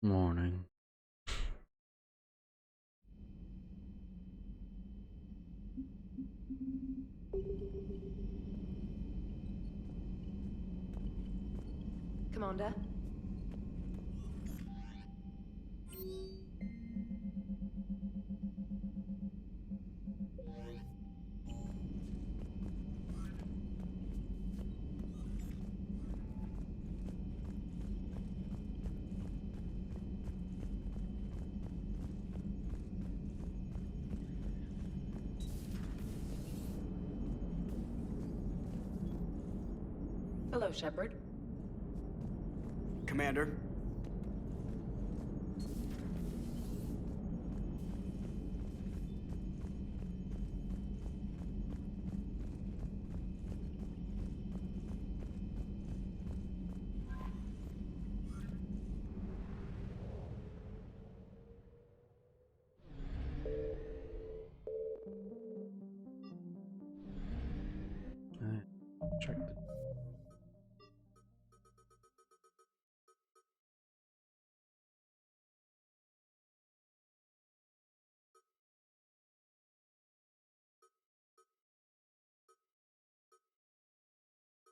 Morning. Commander? Hello, Shepard. Commander. Alright, check the.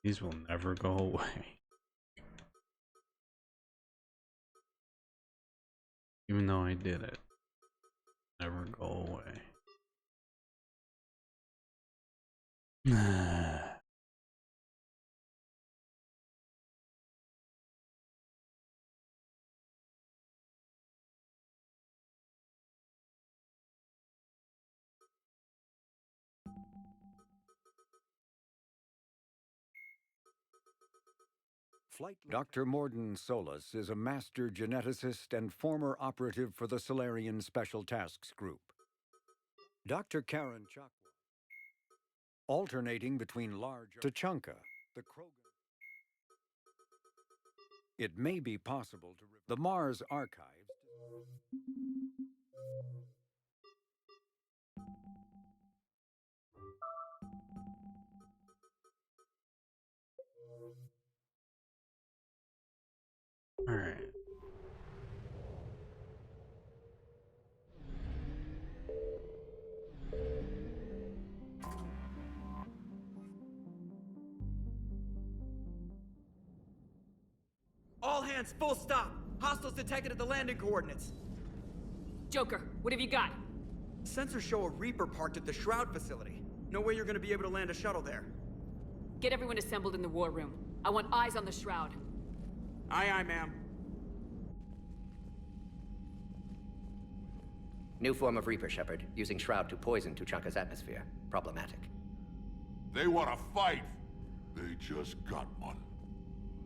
These will never go away. Even though I did it. Never go away. Dr. Morden Solis is a master geneticist and former operative for the Solarian Special Tasks Group. Dr. Karen Chakwa, alternating between large Tachanka, the Krogan. It may be possible to the Mars archives. Alright. All hands, full stop! Hostiles detected at the landing coordinates. Joker, what have you got? Sensors show a Reaper parked at the Shroud facility. No way you're gonna be able to land a shuttle there. Get everyone assembled in the war room. I want eyes on the Shroud. Aye, aye, ma'am. New form of Reaper, Shepard, using Shroud to poison Tuchanka's atmosphere. Problematic. They want to fight. They just got one.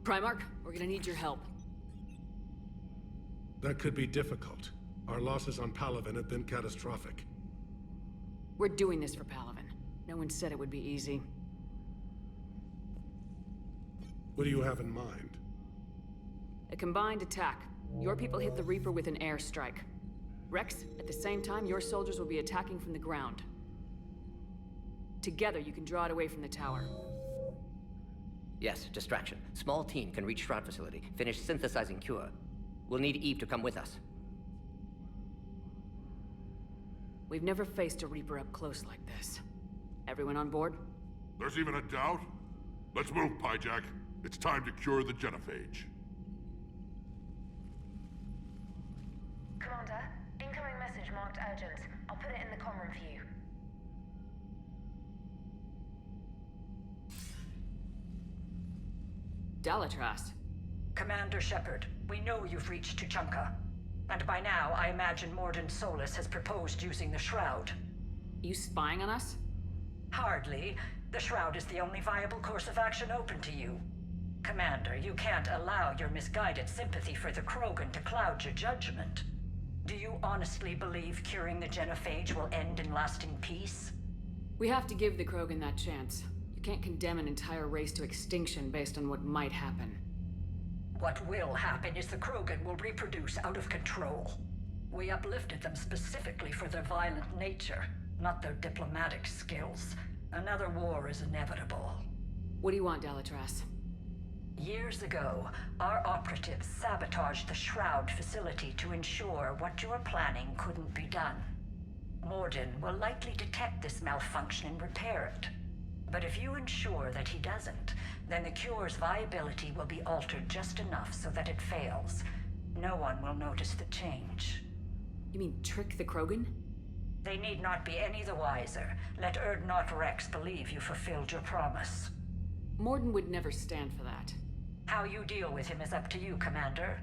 Primarch, we're gonna need your help. That could be difficult. Our losses on Palaven have been catastrophic. We're doing this for Palaven. No one said it would be easy. What do you have in mind? A combined attack. Your people hit the Reaper with an airstrike. Rex, at the same time, your soldiers will be attacking from the ground. Together, you can draw it away from the tower. Yes, distraction. Small team can reach Shroud facility. Finish synthesizing cure. We'll need Eve to come with us. We've never faced a Reaper up close like this. Everyone on board? There's even a doubt? Let's move, Pyjak. It's time to cure the genophage. Commander, incoming message marked urgent. I'll put it in the comm room for you. Dalatras. Commander Shepard, we know you've reached Tuchanka. And by now, I imagine Morden Solis has proposed using the Shroud. You spying on us? Hardly. The Shroud is the only viable course of action open to you. Commander, you can't allow your misguided sympathy for the Krogan to cloud your judgment. Do you honestly believe curing the genophage will end in lasting peace? We have to give the Krogan that chance. You can't condemn an entire race to extinction based on what might happen. What will happen is the Krogan will reproduce out of control. We uplifted them specifically for their violent nature, not their diplomatic skills. Another war is inevitable. What do you want, Dalatras? Years ago, our operatives sabotaged the Shroud facility to ensure what you were planning couldn't be done. Morden will likely detect this malfunction and repair it. But if you ensure that he doesn't, then the cure's viability will be altered just enough so that it fails. No one will notice the change. You mean trick the Krogan? They need not be any the wiser. Let Urdnot Rex believe you fulfilled your promise. Morden would never stand for that. How you deal with him is up to you, Commander.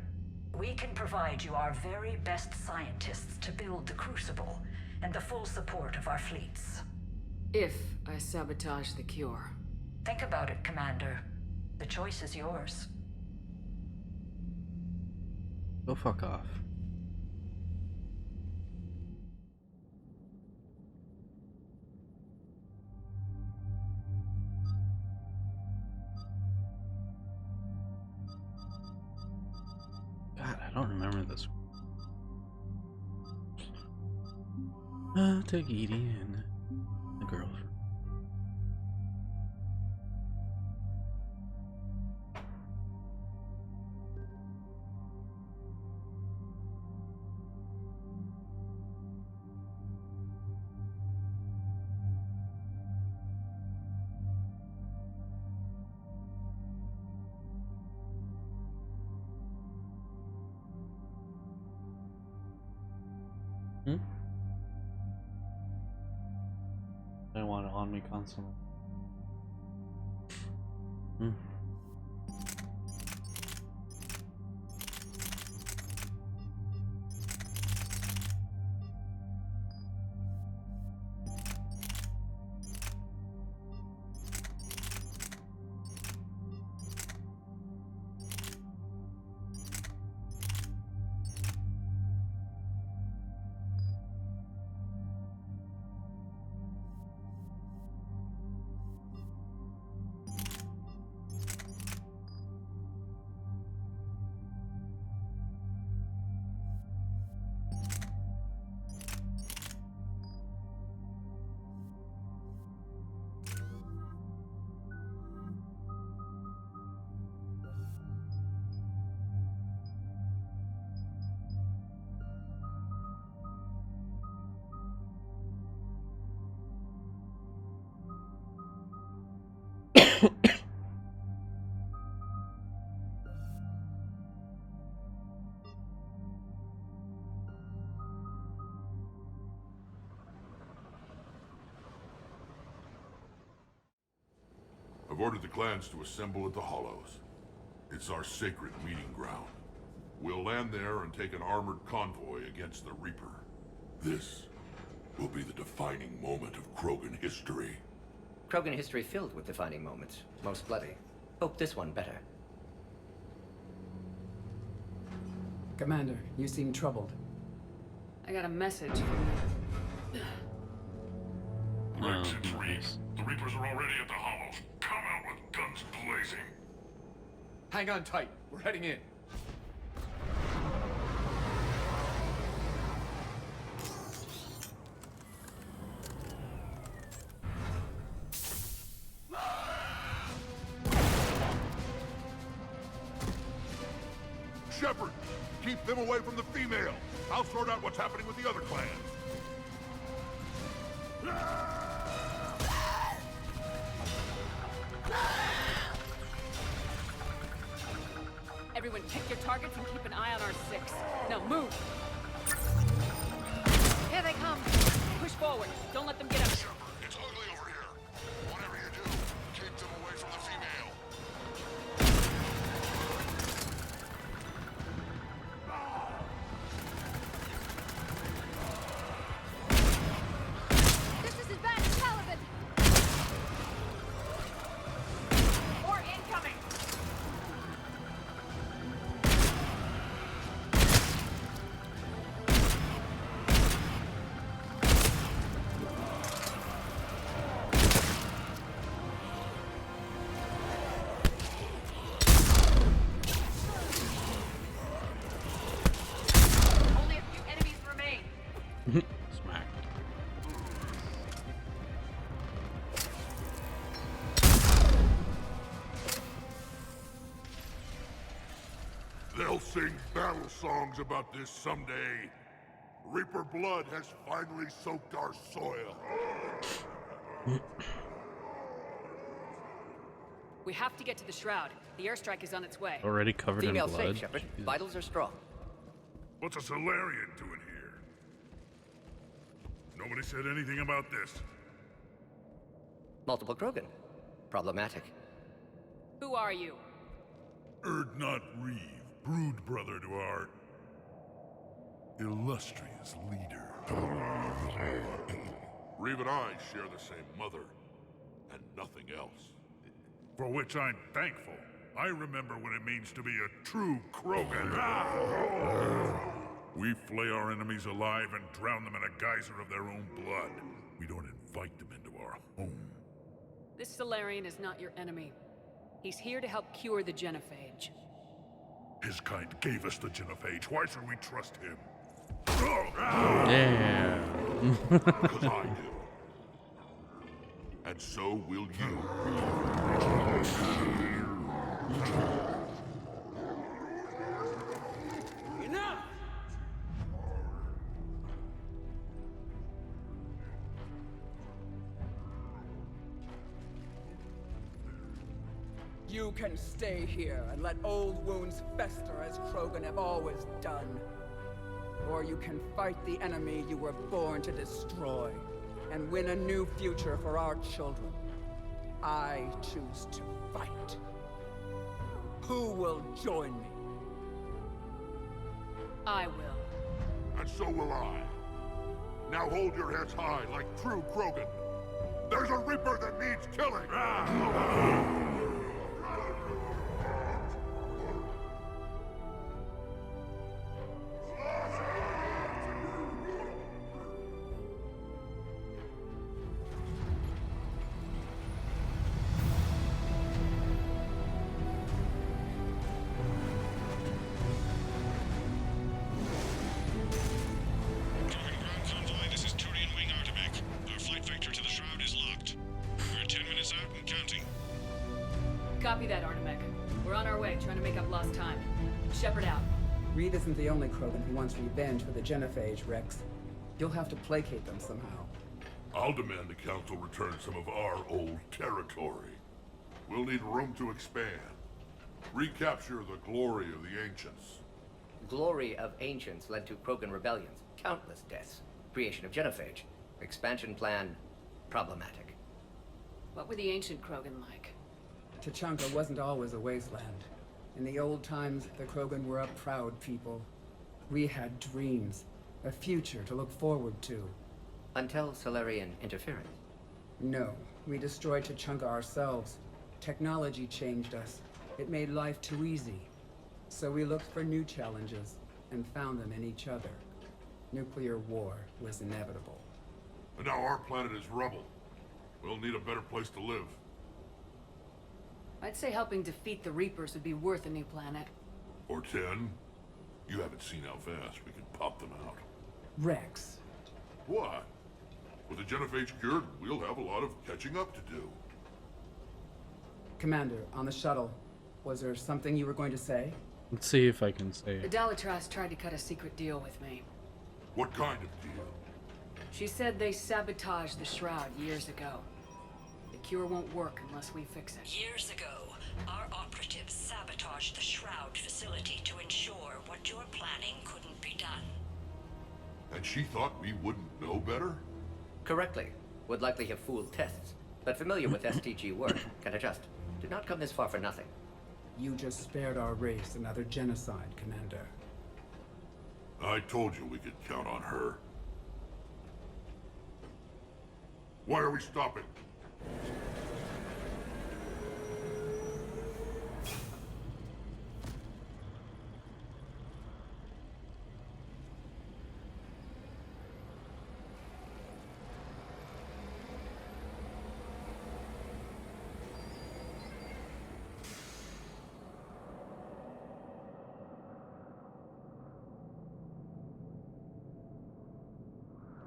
We can provide you our very best scientists to build the Crucible, and the full support of our fleets. If I sabotage the cure. Think about it, Commander. The choice is yours. Go fuck off. God, I don't remember this. I'll take Edie and the girlfriend. I want it on me constantly. I've ordered the clans to assemble at the Hollows. It's our sacred meeting ground. We'll land there and take an armored convoy against the Reaper. This will be the defining moment of Krogan history. Krogan history filled with defining moments, most bloody. Hope this one better. Commander, you seem troubled. I got a message from the... Rex, it's Reed. The Reapers are already at the Hollows. Come out with guns blazing. Hang on tight. We're heading in. Shepard, keep them away from the female. I'll sort out what's happening with the other clans. Everyone pick your targets and keep an eye on our six. Now move! Here they come! Push forward. Don't let them get up. Shepard, it's ugly over here. Whatever you do, keep them away from the female. This is Advanced Paladin! More incoming! They'll sing battle songs about this someday. Reaper blood has finally soaked our soil. We have to get to the Shroud. The airstrike is on its way. Already covered Female in blood. safe, Shepard. Jesus. Vitals are strong. What's a Solarian doing here? Nobody said anything about this. Multiple Krogan. Problematic. Who are you? Erdnot Reeve, brood brother to our illustrious leader. Reeve and I share the same mother, and nothing else. For which I'm thankful. I remember what it means to be a true Krogan. We flay our enemies alive and drown them in a geyser of their own blood. We don't invite them into our home. This Solarian is not your enemy. He's here to help cure the genophage. His kind gave us the genophage. Why should we trust him? Yeah. Because I do. And so will you. Enough! You can stay here and let old wounds fester as Krogan have always done. Or you can fight the enemy you were born to destroy and win a new future for our children. I choose to fight. Who will join me? I will. And so will I. Now hold your heads high like true Krogan. There's a Reaper that needs killing! This is Turian Wing Artemek. Our flight vector to the Shroud is locked. We're 10 minutes out and counting. Copy that, Artemek. We're on our way, trying to make up lost time. Shepard out. Reed isn't the only Krogan who wants revenge for the genophage, Rex. You'll have to placate them somehow. I'll demand the Council return some of our old territory. We'll need room to expand. Recapture the glory of the Ancients. Glory of Ancients led to Krogan rebellions, countless deaths, creation of genophage, expansion plan, problematic. What were the ancient Krogan like? Tuchanka wasn't always a wasteland. In the old times, the Krogan were a proud people. We had dreams, a future to look forward to. Until Solarian interference. No, we destroyed Tuchanka ourselves. Technology changed us. It made life too easy. So we looked for new challenges, and found them in each other. Nuclear war was inevitable. And now our planet is rubble. We'll need a better place to live. I'd say helping defeat the Reapers would be worth a new planet. Or 10. You haven't seen how fast we can pop them out. Rex. What? With the genophage cured, we'll have a lot of catching up to do. Commander, on the shuttle, was there something you were going to say? Let's see if I can say The it. Dalatrass tried to cut a secret deal with me. What kind of deal? She said they sabotaged the Shroud years ago. The cure won't work unless we fix it. Years ago, our operatives sabotaged the Shroud facility to ensure what you're planning couldn't be done. And she thought we wouldn't know better? Correctly. Would likely have fooled tests, but familiar with STG work, can adjust. Did not come this far for nothing. You just spared our race another genocide, Commander. I told you we could count on her. Why are we stopping?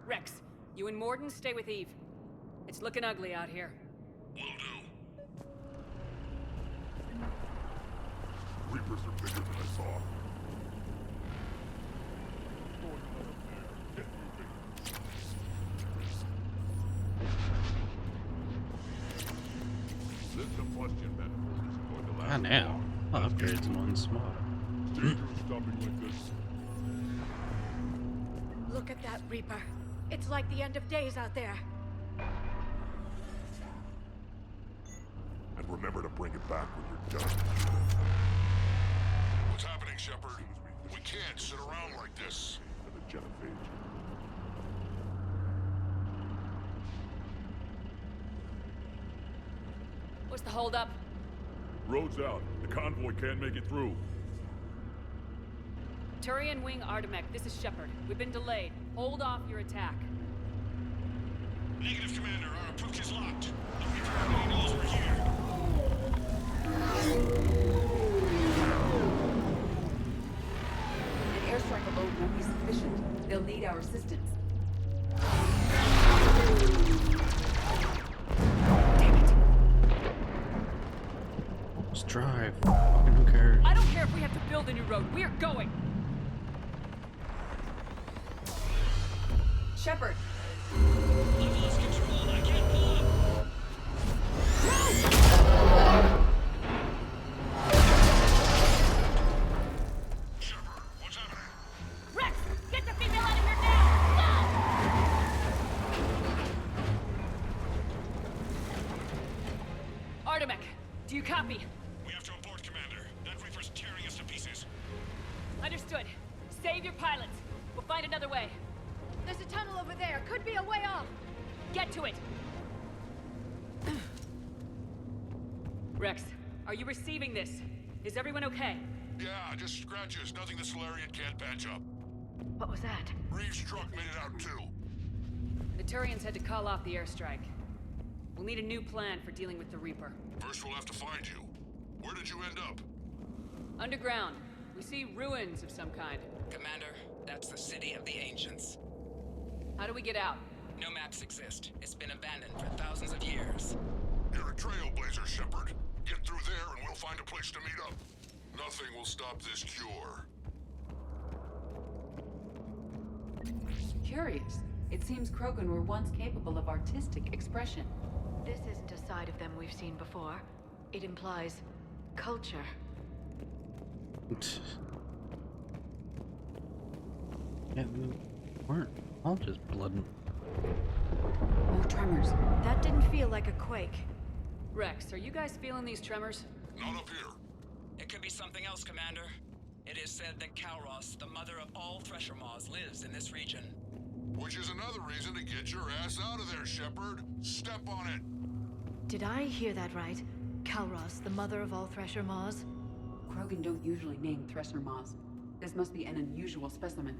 Rex, you and Mordin stay with Eve. It's looking ugly out here. Will do. Reapers are bigger than I thought. now. I'll upgrade someone smart. Look at that Reaper. It's like the end of days out there. And remember to bring it back when you're done. What's happening, Shepard? We can't sit around like this. The Genophage. What's the holdup? Road's out. The convoy can't make it through. Turian Wing Artemek, this is Shepard. We've been delayed. Hold off your attack. Negative, Commander. Our approach is locked. The Reaper already knows we're here. An airstrike alone won't be sufficient. They'll need our assistance. Damn it! Just drive. Fucking who cares? I don't care if we have to build a new road. We are going! Shepard! I've lost control. I can't pull up. Shepard, what's happening? Rex, get the female out of here now! Go! Artemek, do you copy? We have to abort, Commander. That Reaper's tearing us to pieces. Understood. Save your pilots. We'll find another way. There's a tunnel over there. Could be a way off. Get to it! Rex, are you receiving this? Is everyone okay? Yeah, just scratches. Nothing the Solarian can't patch up. What was that? Reeves' truck made it out too. The Turians had to call off the airstrike. We'll need a new plan for dealing with the Reaper. First we'll have to find you. Where did you end up? Underground. We see ruins of some kind. Commander, that's the City of the Ancients. How do we get out? No maps exist. It's been abandoned for thousands of years. You're a trailblazer, Shepard. Get through there and we'll find a place to meet up. Nothing will stop this cure. Curious. It seems Krogan were once capable of artistic expression. This isn't a side of them we've seen before. It implies culture. Yeah, we weren't all just blood. More tremors. That didn't feel like a quake. Rex, are you guys feeling these tremors? Not up here. It could be something else, Commander. It is said that Kalros, the mother of all Thresher Maws, lives in this region. Which is another reason to get your ass out of there, Shepard. Step on it. Did I hear that right? Kalros, the mother of all Thresher Maws? Krogan don't usually name Thresher Maws. This must be an unusual specimen.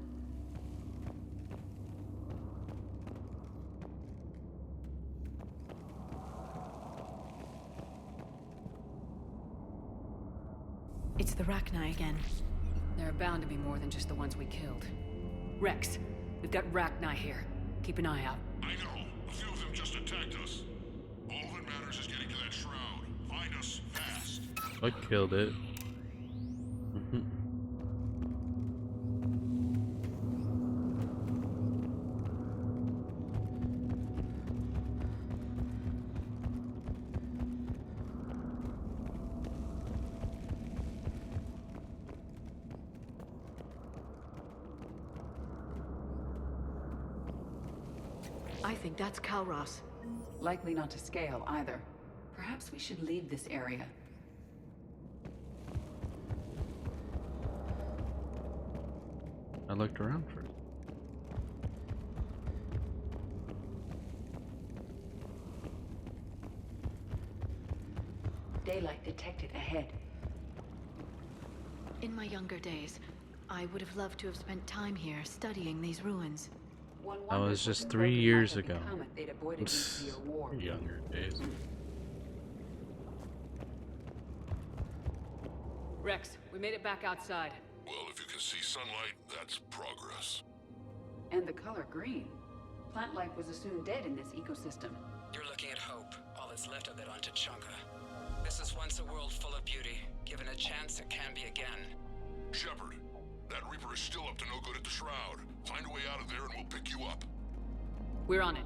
It's the Rachni again. There are bound to be more than just the ones we killed. Rex, we've got Rachni here. Keep an eye out. I know. A few of them just attacked us. All that matters is getting to that shroud. Find us fast. I killed it. I think that's Kalros. Likely not to scale either. Perhaps we should leave this area. I looked around first. Daylight detected ahead. In my younger days, I would have loved to have spent time here studying these ruins. That was just 3 years ago. They'd avoided nuclear war. Younger days. Rex, we made it back outside. Well, if you can see sunlight, that's progress. And the color green. Plant life was assumed dead in this ecosystem. You're looking at hope, all that's left of it on Tuchanka. This is once a world full of beauty. Given a chance, it can be again. Shepard, that Reaper is still up to no good at the Shroud. Find a way out of there and we'll pick you up. We're on it.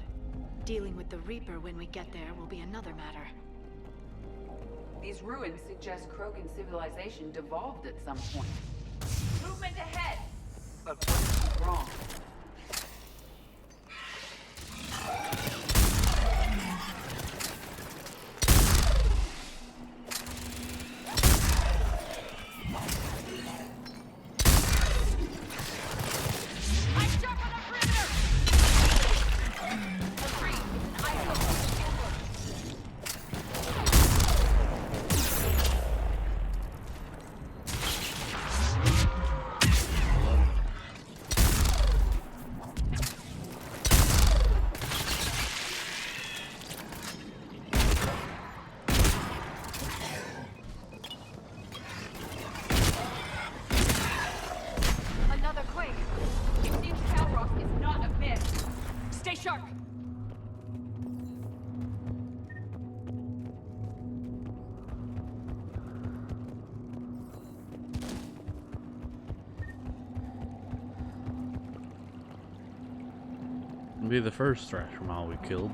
Dealing with the Reaper when we get there will be another matter. These ruins suggest Krogan civilization devolved at some point. Movement ahead! But what's wrong? Be the first Thrasher Maw we killed.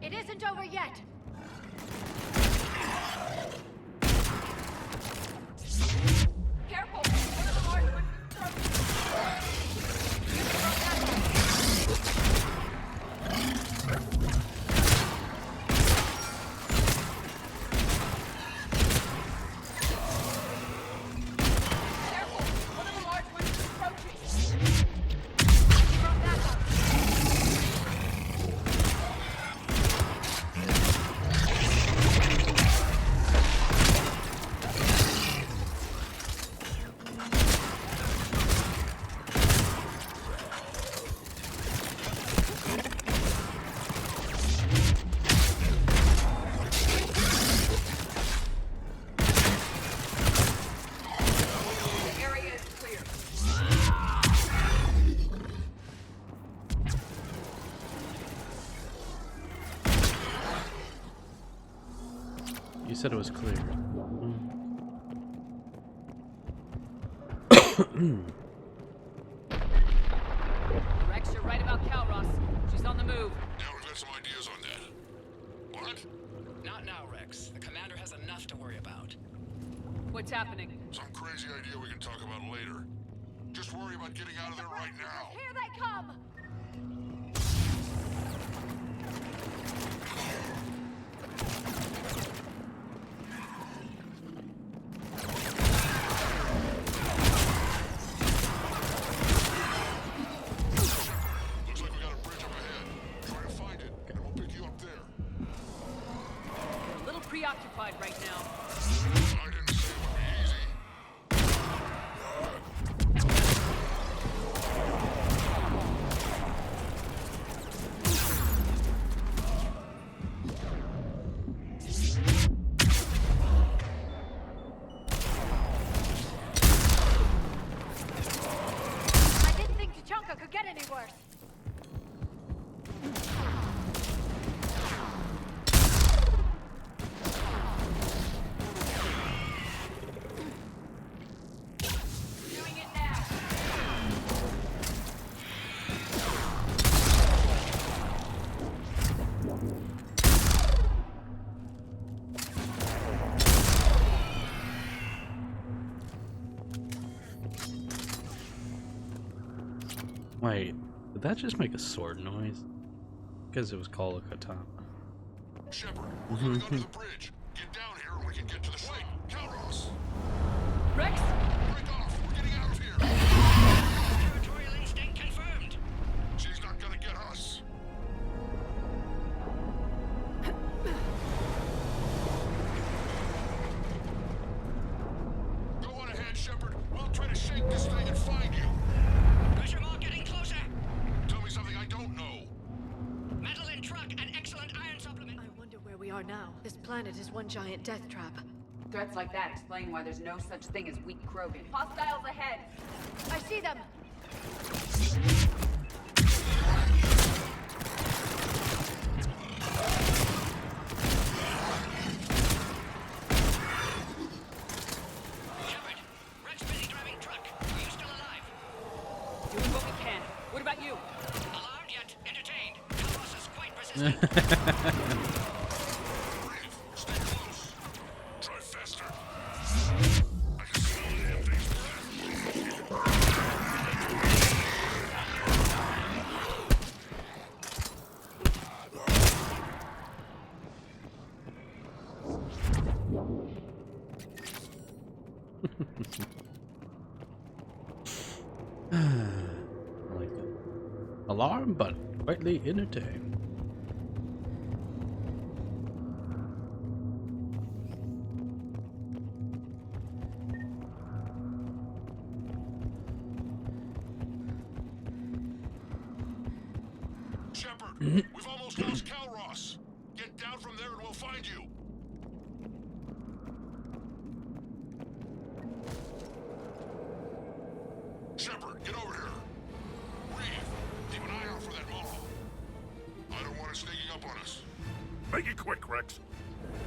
It isn't over yet. Careful! One of the large ones is You said it was clear. Rex, you're right about Kalros. She's on the move. Now we've got some ideas on that. What? Not now, Rex. The commander has enough to worry about. What's happening? Some crazy idea we can talk about later. Just worry about getting out of there right now. Here they come! Looks like we got a bridge up ahead. Try to find it, and we'll pick you up there. We're a little preoccupied right now. I didn't say it would be easy. I didn't think Tuchanka could get any worse. doing it now! Wait, did that just make a sword noise? Because it was called a katana. Shepard, we're coming under the bridge. Get down here and we can get to the site. Kalros! Rex? Break off! We're getting out of here! Territorial instinct confirmed. She's not gonna get us. Go on ahead, Shepard. We'll try to shake this thing and find you. Pressure mark getting closer. Tell me something I don't know. Metal in truck and excellent iron supplement. I wonder where we are now. This planet is one giant death trap. Threats like that explain why there's no such thing as weak Krogan. Hostiles ahead! I see them! Shepard, Rex busy driving truck. Are you still alive? Excuse me. Stay close. Try faster. I can smell the damn thing's I like it. Alarm, but quietly entertained. Shepard, we've almost lost Calros. Get down from there and we'll find you. Shepard, get over here. Reeve, keep an eye out for that mall. I don't want it sneaking up on us. Make it quick, Rex.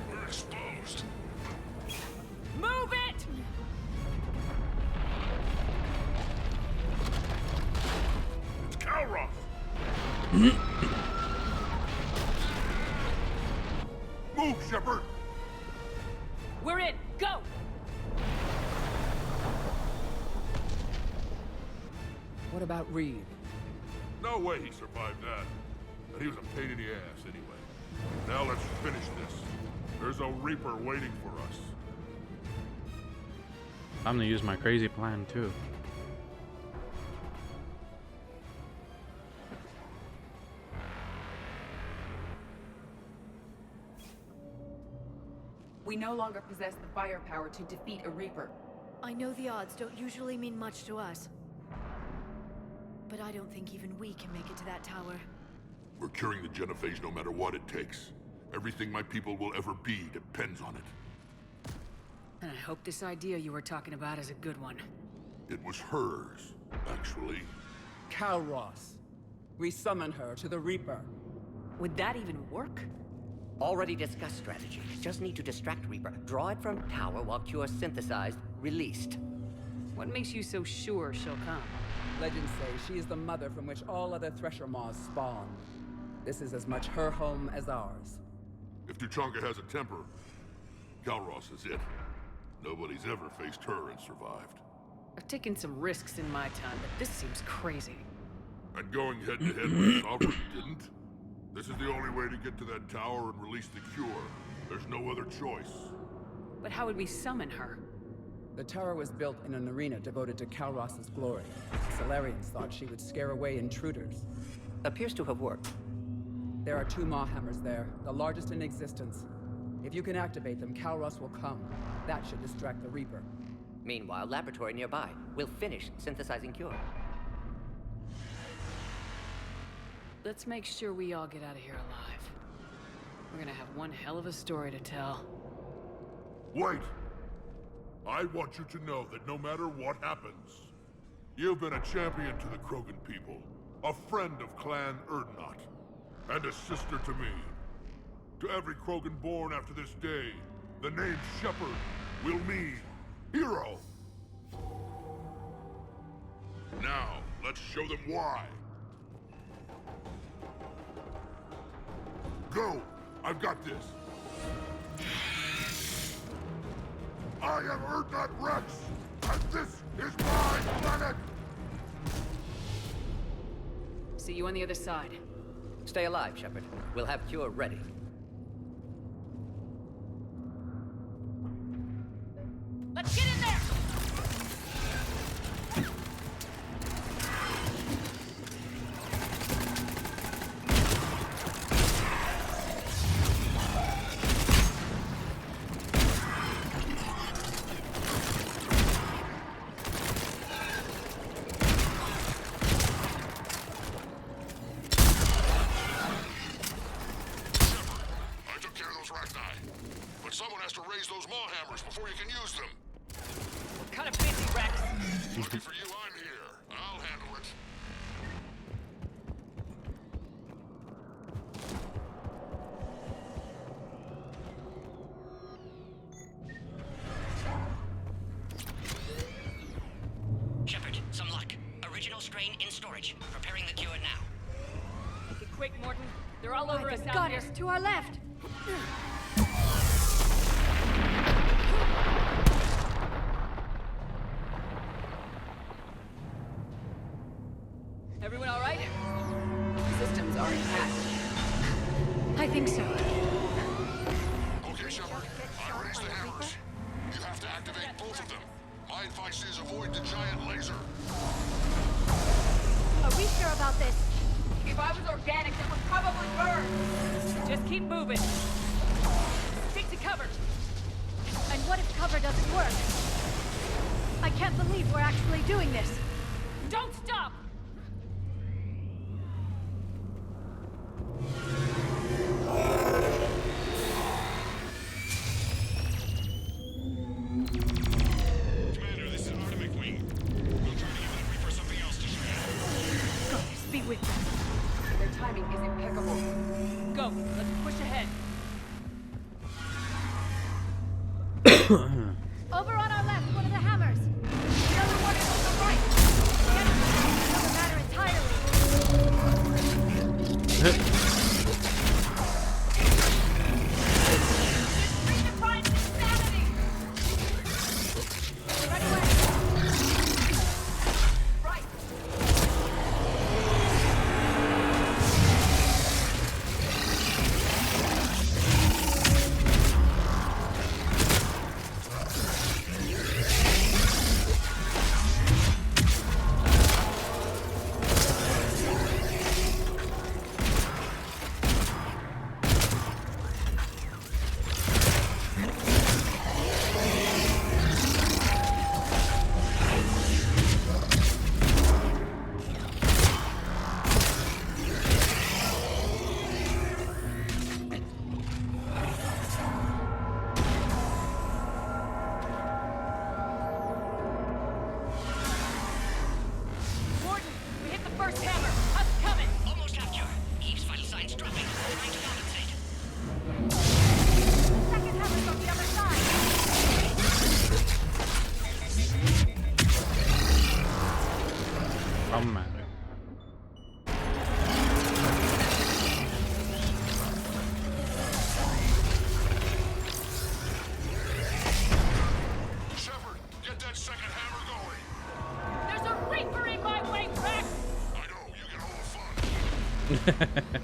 We're exposed. Move it! It's Calros. Move, Shepard. We're in. Go! What about Reeve? No way he survived that. But he was a pain in the ass anyway. Now let's finish this. There's a Reaper waiting for us. I'm gonna use my crazy plan too. We no longer possess the firepower to defeat a Reaper. I know the odds don't usually mean much to us. But I don't think even we can make it to that tower. We're curing the genophage no matter what it takes. Everything my people will ever be depends on it. And I hope this idea you were talking about is a good one. It was hers, actually. Calros. We summon her to the Reaper. Would that even work? Already discussed strategy. Just need to distract Reaper. Draw it from tower while Cure synthesized, released. What makes you so sure she'll come? Legends say she is the mother from which all other Thresher Maws spawn. This is as much her home as ours. If Tuchanka has a temper, Calros is it. Nobody's ever faced her and survived. I've taken some risks in my time, but this seems crazy. And going head-to-head with Sovereign didn't? This is the only way to get to that tower and release the Cure. There's no other choice. But how would we summon her? The tower was built in an arena devoted to Calros' glory. Salarians thought she would scare away intruders. Appears to have worked. There are 2 Maw Hammers there, the largest in existence. If you can activate them, Calros will come. That should distract the Reaper. Meanwhile, laboratory nearby. We'll finish synthesizing Cure. Let's make sure we all get out of here alive. We're gonna have one hell of a story to tell. Wait! I want you to know that no matter what happens, you've been a champion to the Krogan people, a friend of Clan Urdnot, and a sister to me. To every Krogan born after this day, the name Shepard will mean hero. Now, let's show them why. Go! I've got this. I am Urdnot Rex, and this is my planet! See you on the other side. Stay alive, Shepard. We'll have Cure ready. Let's get in there! Someone has to raise those Maw Hammers before you can use them. We're kind of busy, Rex. Lucky for you, I'm here. I'll handle it. Shepard, some luck. Original strain in storage. Preparing the Cure now. Make it quick, Morton. They're all over us out Got here. us to our left. Everyone all right? Systems are intact. I think so. Okay, Shepard. I raised the hammers. You have to activate both of them. My advice is avoid the giant laser. Are we sure about this? If I was organic, it would probably burn. Just keep moving. Stick to cover. And what if cover doesn't work? I can't believe we're actually doing this. Don't stop! Commander, this is Artemis Wing. We'll try to give that Reaper something else to shoot. Goddess, be with them. Their timing is impeccable. Go, let's push ahead. Over on our left, one of the hammers. The other one is on the right. Get it doesn't matter entirely. Problematic. Shepard, get that second hammer going. There's a Reaper in my way, Rex! I know, you get all the fun.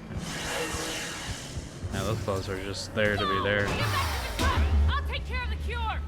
Yeah, those clothes are just there to be there. Get back to the truck! I'll take care of the cure!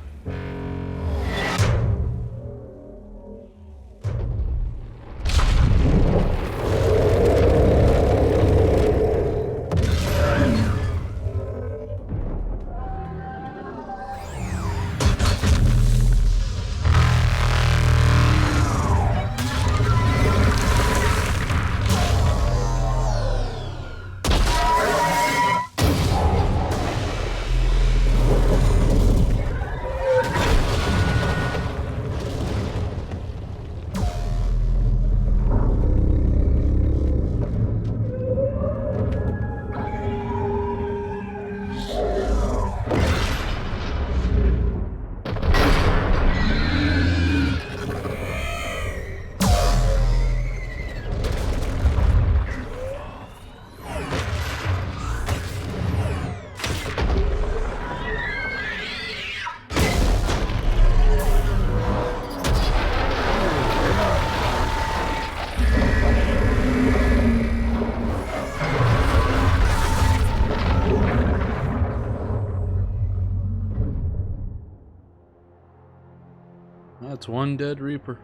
That's one dead Reaper.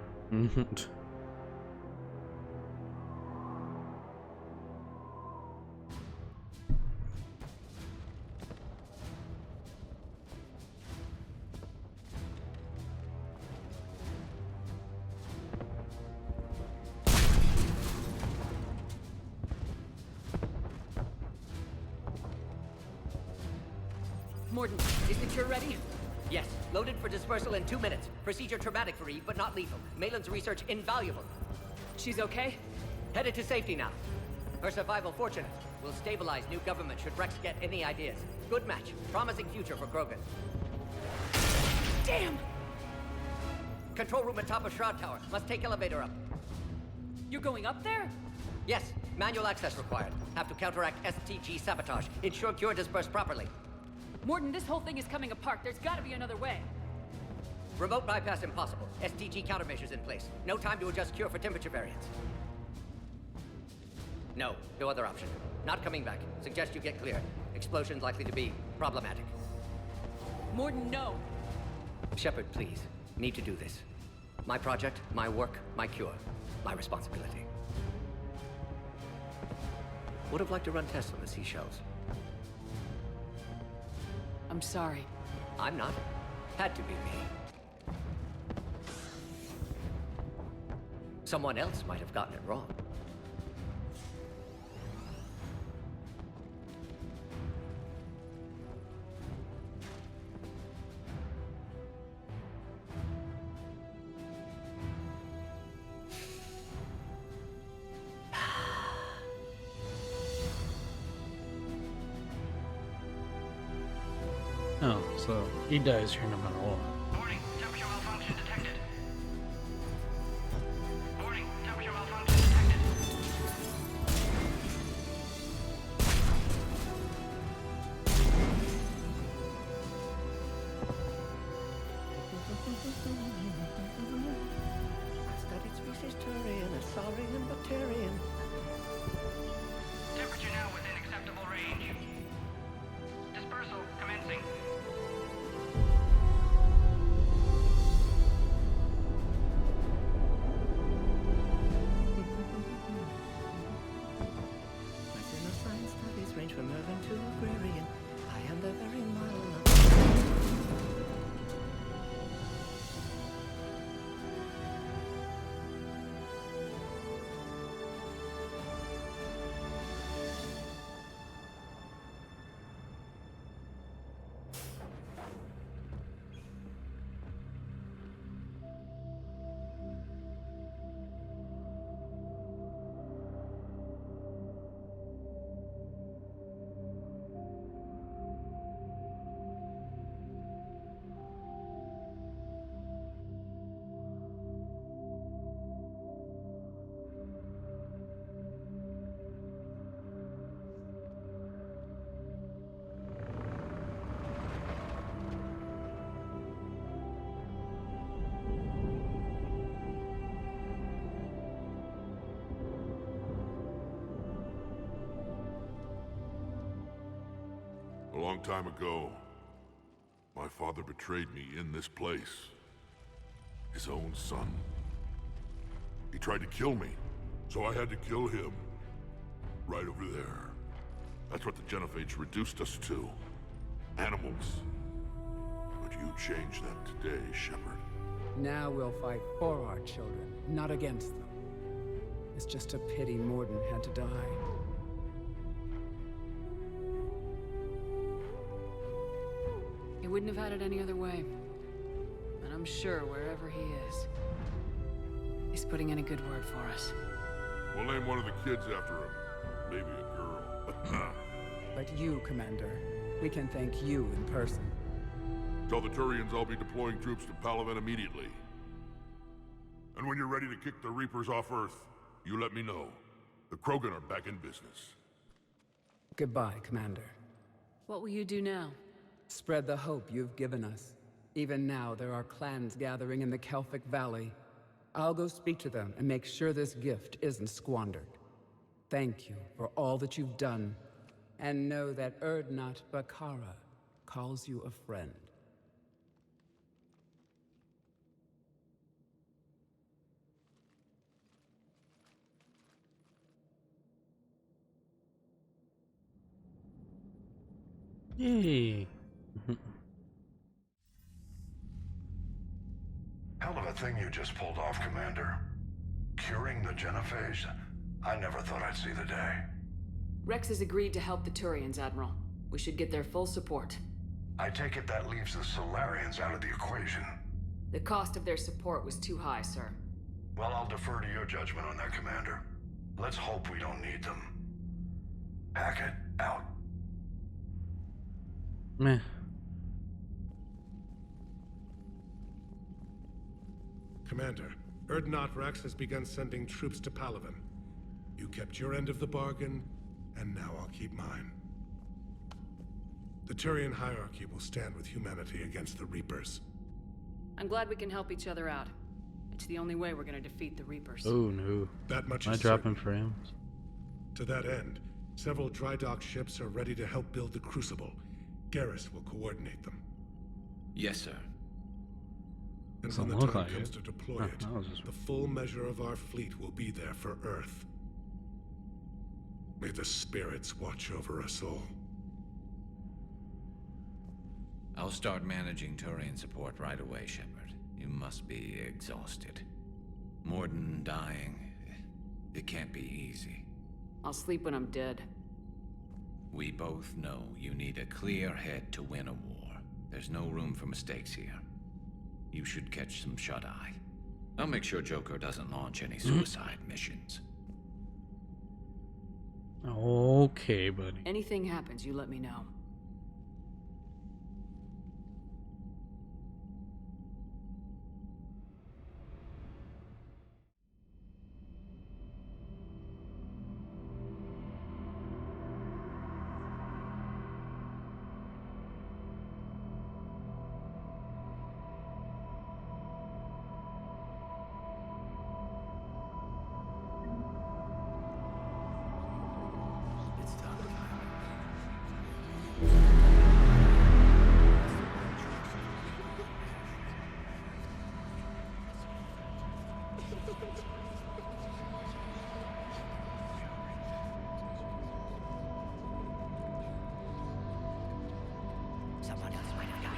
Mordin, is the cure ready? Yes, loaded for dispersal in 2 minutes. Procedure traumatic for Eve, but not lethal. Malin's research invaluable. She's okay? Headed to safety now. Her survival fortunate. Will stabilize new government should Rex get any ideas. Good match. Promising future for Krogan. Damn! Control room atop a shroud tower. Must take elevator up. You're going up there? Yes, Manual access required. Have to counteract STG sabotage. Ensure cure dispersed properly. Mordin, this whole thing is coming apart. There's gotta be another way. Remote bypass impossible. STG countermeasures in place. No time to adjust cure for temperature variance. No other option. Not coming back. Suggest you get clear. Explosion's likely to be problematic. Mordin, no! Shepard, please. Need to do this. My project, my work, my cure. My responsibility. Would have liked to run tests on the seashells. I'm sorry. I'm not. Had to be me. Someone else might have gotten it wrong. Oh, so he dies here no matter what. Warning, temperature malfunction detected. Warning, temperature malfunction detected. Studied species Turian, a saurian, bacterian. Temperature now within acceptable range. Dispersal commencing. Science studies range from urban to agrarian. I am the very model of... A long time ago, my father betrayed me in this place. His own son. He tried to kill me, so I had to kill him. Right over there. That's what the Genophage reduced us to. Animals. But you changed that today, Shepard. Now we'll fight for our children, not against them. It's just a pity Mordin had to die. He wouldn't have had it any other way. And I'm sure wherever he is, he's putting in a good word for us. We'll name one of the kids after him. Maybe a girl. But you, Commander, we can thank you in person. Tell the Turians I'll be deploying troops to Palaven immediately. And when you're ready to kick the Reapers off Earth, you let me know. The Krogan are back in business. Goodbye, Commander. What will you do now? Spread the hope you've given us. Even now, there are clans gathering in the Kelphic Valley. I'll go speak to them and make sure this gift isn't squandered. Thank you for all that you've done. And know that Urdnot Bakara calls you a friend. Yay. Hell of a thing you just pulled off, Commander. Curing the Genophage? I never thought I'd see the day. Rex has agreed to help the Turians, Admiral. We should get their full support. I take it that leaves the Solarians out of the equation. The cost of their support was too high, sir. Well, I'll defer to your judgment on that, Commander. Let's hope we don't need them. Hackett, out. Meh. Commander, Urdnot Rex has begun sending troops to Palaven. You kept your end of the bargain, and now I'll keep mine. The Turian hierarchy will stand with humanity against the Reapers. I'm glad we can help each other out. It's the only way we're gonna defeat the Reapers. Oh no. That much Am I is dropping certain. frames? To that end, several dry dock ships are ready to help build the Crucible. Garrus will coordinate them. Yes, sir. And Doesn't when the look time like comes it. to deploy Huh, it, that was just- the full measure of our fleet will be there for Earth. May the spirits watch over us all. I'll start managing Turian support right away, Shepard. You must be exhausted. Morden dying, it can't be easy. I'll sleep when I'm dead. We both know you need a clear head to win a war. There's no room for mistakes here. You should catch some shut-eye. I'll make sure Joker doesn't launch any suicide missions. Okay, buddy. Anything happens, you let me know. Someone else might have died.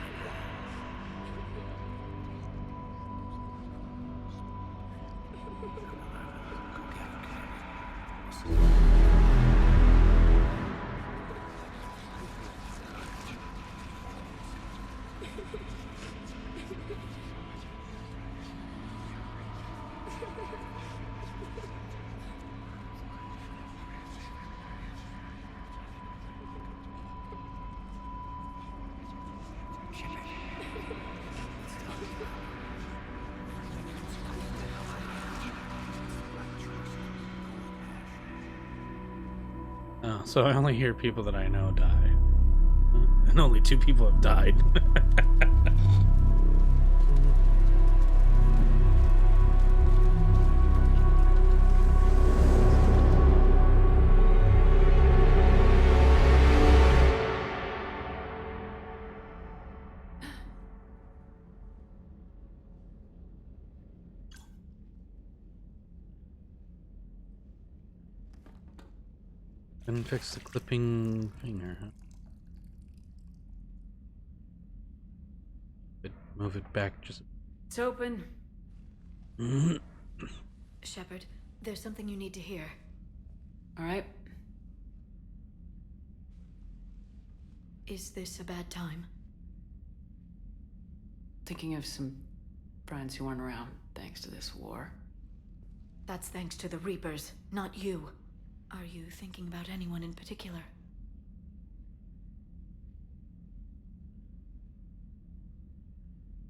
Oh, so I only hear people that I know die. And only 2 people have died. And fix the clipping finger, huh? But move it back just. It's open. Shepard, there's something you need to hear. All right. Is this a bad time? Thinking of some friends who aren't around thanks to this war. That's thanks to the Reapers, not you. Are you thinking about anyone in particular?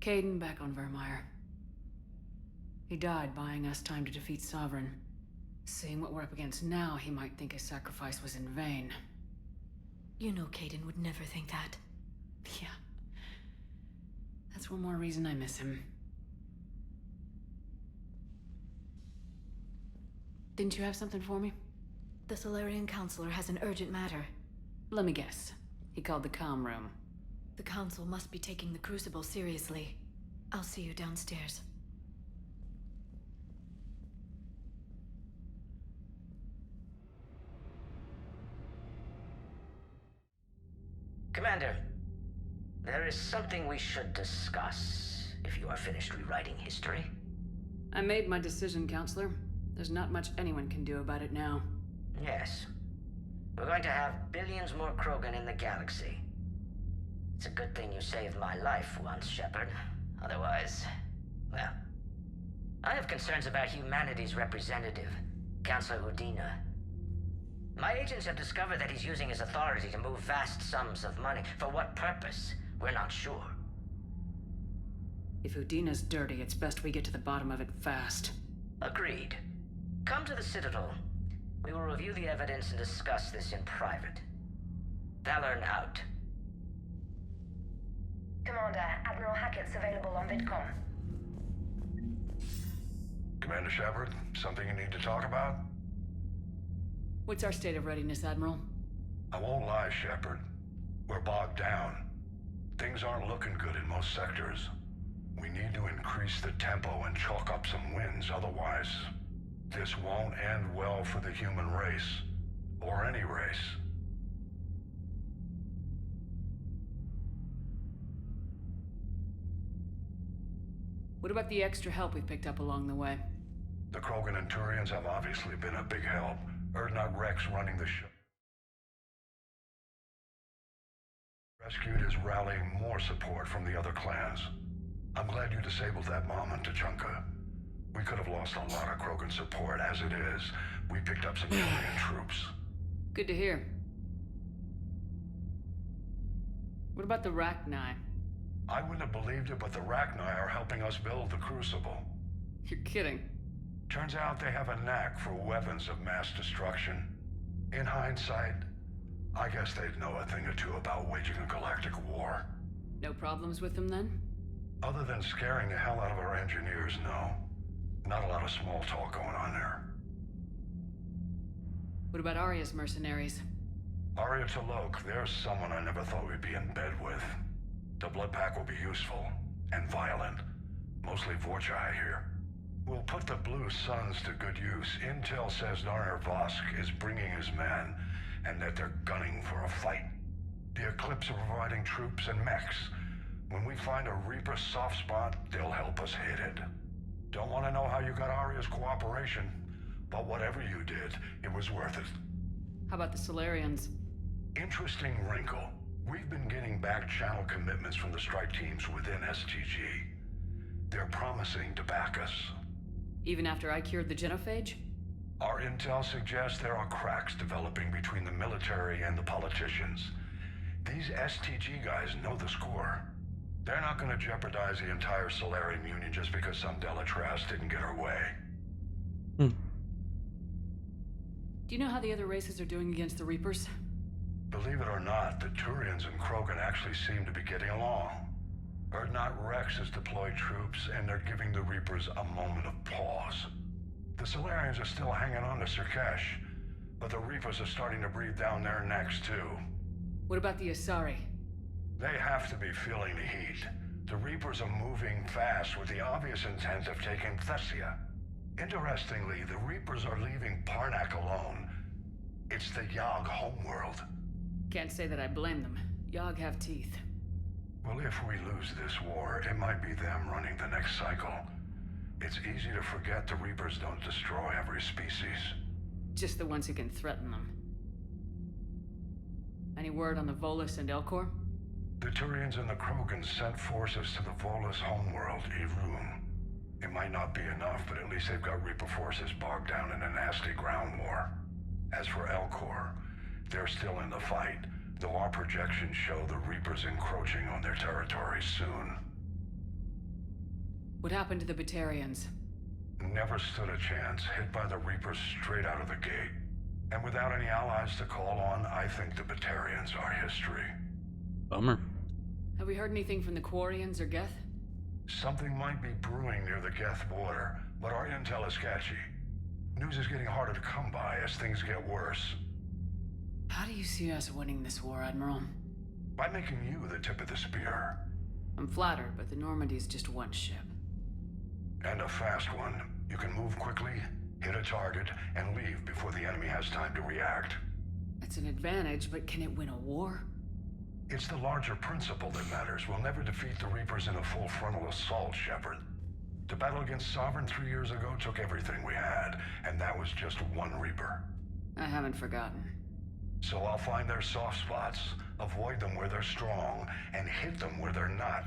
Kaidan back on Vermeer. He died buying us time to defeat Sovereign. Seeing what we're up against now, he might think his sacrifice was in vain. You know Kaidan would never think that. Yeah. That's one more reason I miss him. Didn't you have something for me? The Salarian Counselor has an urgent matter. Let me guess. He called the comm room. The Council must be taking the Crucible seriously. I'll see you downstairs. Commander, there is something we should discuss, if you are finished rewriting history. I made my decision, Counselor. There's not much anyone can do about it now. Yes. We're going to have billions more Krogan in the galaxy. It's a good thing you saved my life once, Shepard. Otherwise, well... I have concerns about humanity's representative, Councilor Udina. My agents have discovered that he's using his authority to move vast sums of money. For what purpose? We're not sure. If Udina's dirty, it's best we get to the bottom of it fast. Agreed. Come to the Citadel. We will review the evidence and discuss this in private. Valorn out. Commander, Admiral Hackett's available on VidCom. Commander Shepard, something you need to talk about? What's our state of readiness, Admiral? I won't lie, Shepard. We're bogged down. Things aren't looking good in most sectors. We need to increase the tempo and chalk up some wins, otherwise, this won't end well for the human race. Or any race. What about the extra help we picked up along the way? The Krogan and Turians have obviously been a big help. Urdnot Rex running the show. Rescued is rallying more support from the other clans. I'm glad you disabled that bomb on Tuchanka. We could have lost a lot of Krogan support. As it is, we picked up some Turian troops. Good to hear. What about the Rachni? I wouldn't have believed it, but the Rachni are helping us build the Crucible. You're kidding. Turns out they have a knack for weapons of mass destruction. In hindsight, I guess they'd know a thing or two about waging a galactic war. No problems with them then? Other than scaring the hell out of our engineers, no. Not a lot of small talk going on there. What about Arya's mercenaries? Arya T'Loak, there's someone I never thought we'd be in bed with. The Blood Pack will be useful, and violent. Mostly Vorchai here. We'll put the Blue Suns to good use. Intel says Narner Vosk is bringing his men, and that they're gunning for a fight. The Eclipse are providing troops and mechs. When we find a Reaper soft spot, they'll help us hit it. Don't want to know how you got Arya's cooperation, but whatever you did, it was worth it. How about the Solarians? Interesting wrinkle. We've been getting back-channel commitments from the strike teams within STG. They're promising to back us. Even after I cured the genophage? Our intel suggests there are cracks developing between the military and the politicians. These STG guys know the score. They're not going to jeopardize the entire Solarian Union just because some Delatras didn't get her way. Do you know how the other races are doing against the Reapers? Believe it or not, the Turians and Krogan actually seem to be getting along. Urdnot Rex has deployed troops, and they're giving the Reapers a moment of pause. The Solarians are still hanging on to Surkesh, but the Reapers are starting to breathe down their necks too. What about the Asari? They have to be feeling the heat. The Reapers are moving fast with the obvious intent of taking Thessia. Interestingly, the Reapers are leaving Parnak alone. It's the Yogg homeworld. Can't say that I blame them. Yogg have teeth. Well, if we lose this war, it might be them running the next cycle. It's easy to forget the Reapers don't destroy every species. Just the ones who can threaten them. Any word on the Volus and Elcor? The Turians and the Krogan sent forces to the Volus homeworld, Irun. It might not be enough, but at least they've got Reaper forces bogged down in a nasty ground war. As for Elcor, they're still in the fight, though our projections show the Reapers encroaching on their territory soon. What happened to the Batarians? Never stood a chance, hit by the Reapers straight out of the gate. And without any allies to call on, I think the Batarians are history. Bummer. Have we heard anything from the Quarians or Geth? Something might be brewing near the Geth border, but our intel is sketchy. News is getting harder to come by as things get worse. How do you see us winning this war, Admiral? By making you the tip of the spear. I'm flattered, but the Normandy's just one ship. And a fast one. You can move quickly, hit a target, and leave before the enemy has time to react. That's an advantage, but can it win a war? It's the larger principle that matters. We'll never defeat the Reapers in a full frontal assault, Shepard. The battle against Sovereign 3 years ago took everything we had, and that was just one Reaper. I haven't forgotten. So I'll find their soft spots, avoid them where they're strong, and hit them where they're not.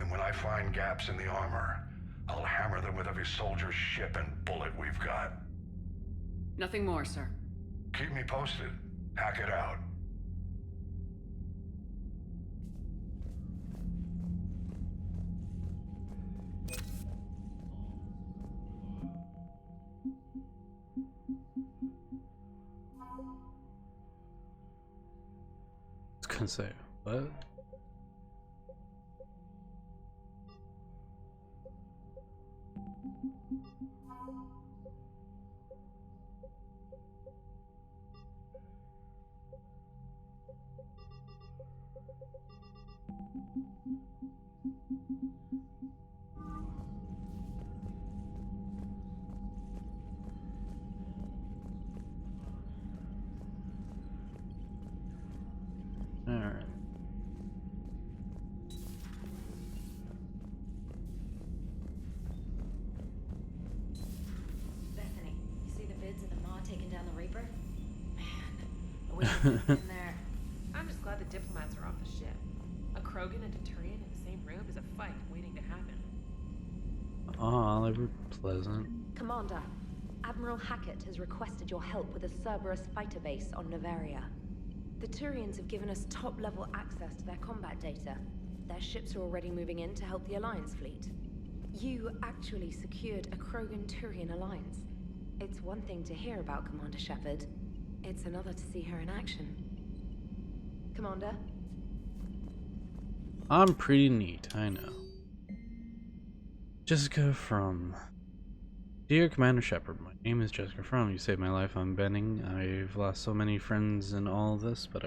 And when I find gaps in the armor, I'll hammer them with every soldier, ship, and bullet we've got. Nothing more, sir. Keep me posted. Hack it out. gonna say, what? Alright. Bethany, you see the vids of the Maw taking down the Reaper? Man, we in there. I'm just glad the diplomats are off the ship. A Krogan and a Turian in the same room is a fight waiting to happen. Aw, they were pleasant. Commander, Admiral Hackett has requested your help with a Cerberus fighter base on Novaria. The Turians have given us top-level access to their combat data. Their ships are already moving in to help the Alliance fleet. You actually secured a Krogan-Turian alliance. It's one thing to hear about Commander Shepard. It's another to see her in action. Commander? I'm pretty neat, I know. Jessica from... Dear Commander Shepard, my name is Jessica From. You saved my life on Benning. I've lost so many friends in all of this, but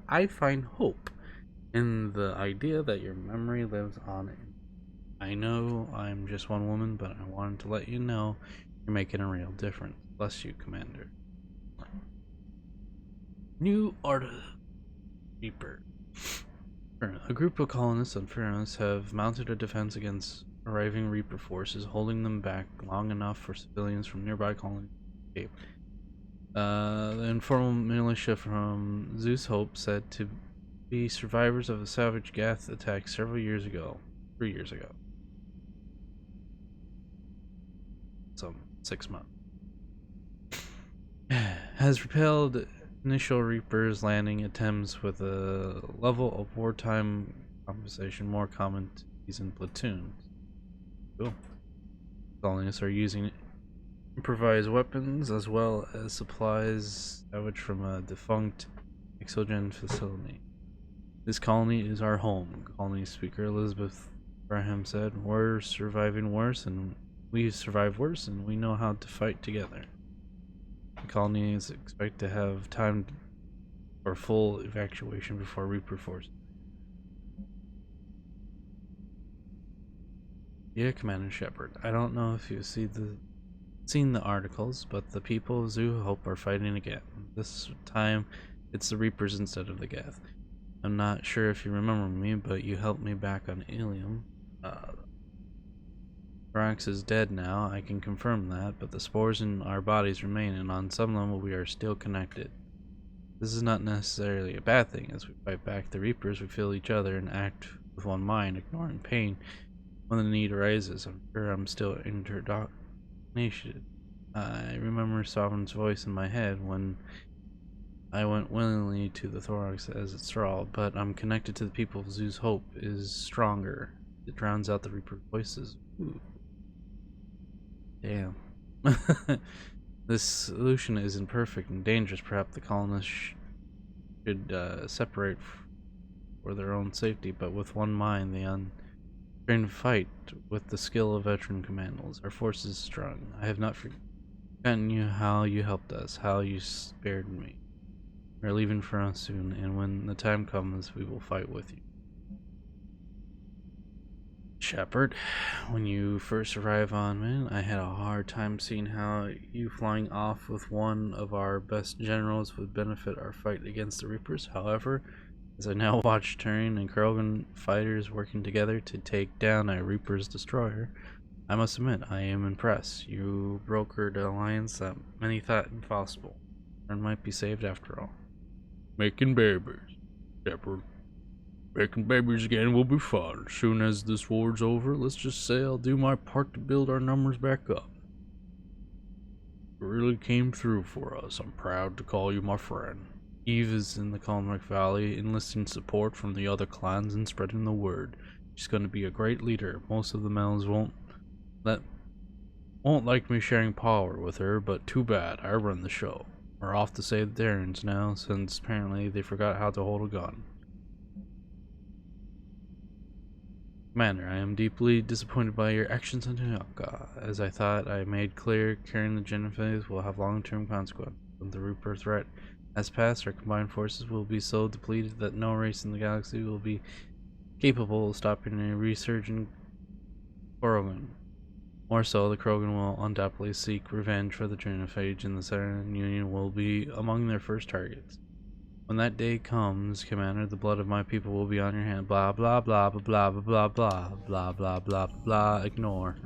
I find hope in the idea that your memory lives on. I know I'm just one woman, but I wanted to let you know you're making a real difference. Bless you, Commander. New Arda Reaper. A group of colonists on Ferris have mounted a defense against arriving Reaper forces, holding them back long enough for civilians from nearby colonies to escape. The informal militia from Zeus Hope said to be survivors of a savage Gath attack several years ago. 3 years ago. Some 6 months. Has repelled initial Reapers landing attempts with a level of wartime compensation more common to these in platoons. Cool. Colonists are using improvised weapons as well as supplies salvaged from a defunct Exogen facility. This colony is our home, colony speaker Elizabeth Graham said. We're surviving worse and we survive worse and we know how to fight together. The colony is expected to have time for full evacuation before Reaper forces. Yeah, Commander Shepard. I don't know if you've seen the articles, but the people of Zoo Hope are fighting again. This time, it's the Reapers instead of the Gath. I'm not sure if you remember me, but you helped me back on Ilium. Thrax is dead now, I can confirm that, but the spores in our bodies remain, and on some level we are still connected. This is not necessarily a bad thing. As we fight back the Reapers, we feel each other and act with one mind, ignoring pain when the need arises. I'm sure I'm still indoctrinated. I remember Sovereign's voice in my head when I went willingly to the Thorax as its thrall, but I'm connected to the people of Zeus. Hope is stronger. It drowns out the Reaper voices. Ooh. Damn. This solution isn't perfect and dangerous. Perhaps the colonists should separate for their own safety, but with one mind, they trained fight with the skill of veteran commandos. Our force is strong. I have not forgotten you, how you helped us, how you spared me. We're leaving for us soon, and when the time comes, we will fight with you. Shepard, when you first arrived on Min, I had a hard time seeing how you flying off with one of our best generals would benefit our fight against the Reapers. However, as I now watch Turian and Krogan fighters working together to take down a Reaper's destroyer, I must admit, I am impressed. You brokered an alliance that many thought impossible, and might be saved after all. Making babies, Shepard. Making babies again will be fun. As soon as this war's over, let's just say I'll do my part to build our numbers back up. You really came through for us. I'm proud to call you my friend. Eve is in the Kalmyk Valley, enlisting support from the other clans and spreading the word. She's going to be a great leader. Most of the males won't like me sharing power with her, but too bad. I run the show. are off to save the Terrans now, since apparently they forgot how to hold a gun. Commander, I am deeply disappointed by your actions on Tunaka. As I thought I made clear, carrying the Genophage will have long-term consequences. When the Reaper threat has passed, our combined forces will be so depleted that no race in the galaxy will be capable of stopping a resurgent Krogan. More so, the Krogan will undoubtedly seek revenge for the Genophage, and the Southern Union will be among their first targets. When that day comes, Commander, the blood of my people will be on your hand. Blah blah blah blah blah blah blah blah blah blah blah blah. Ignore.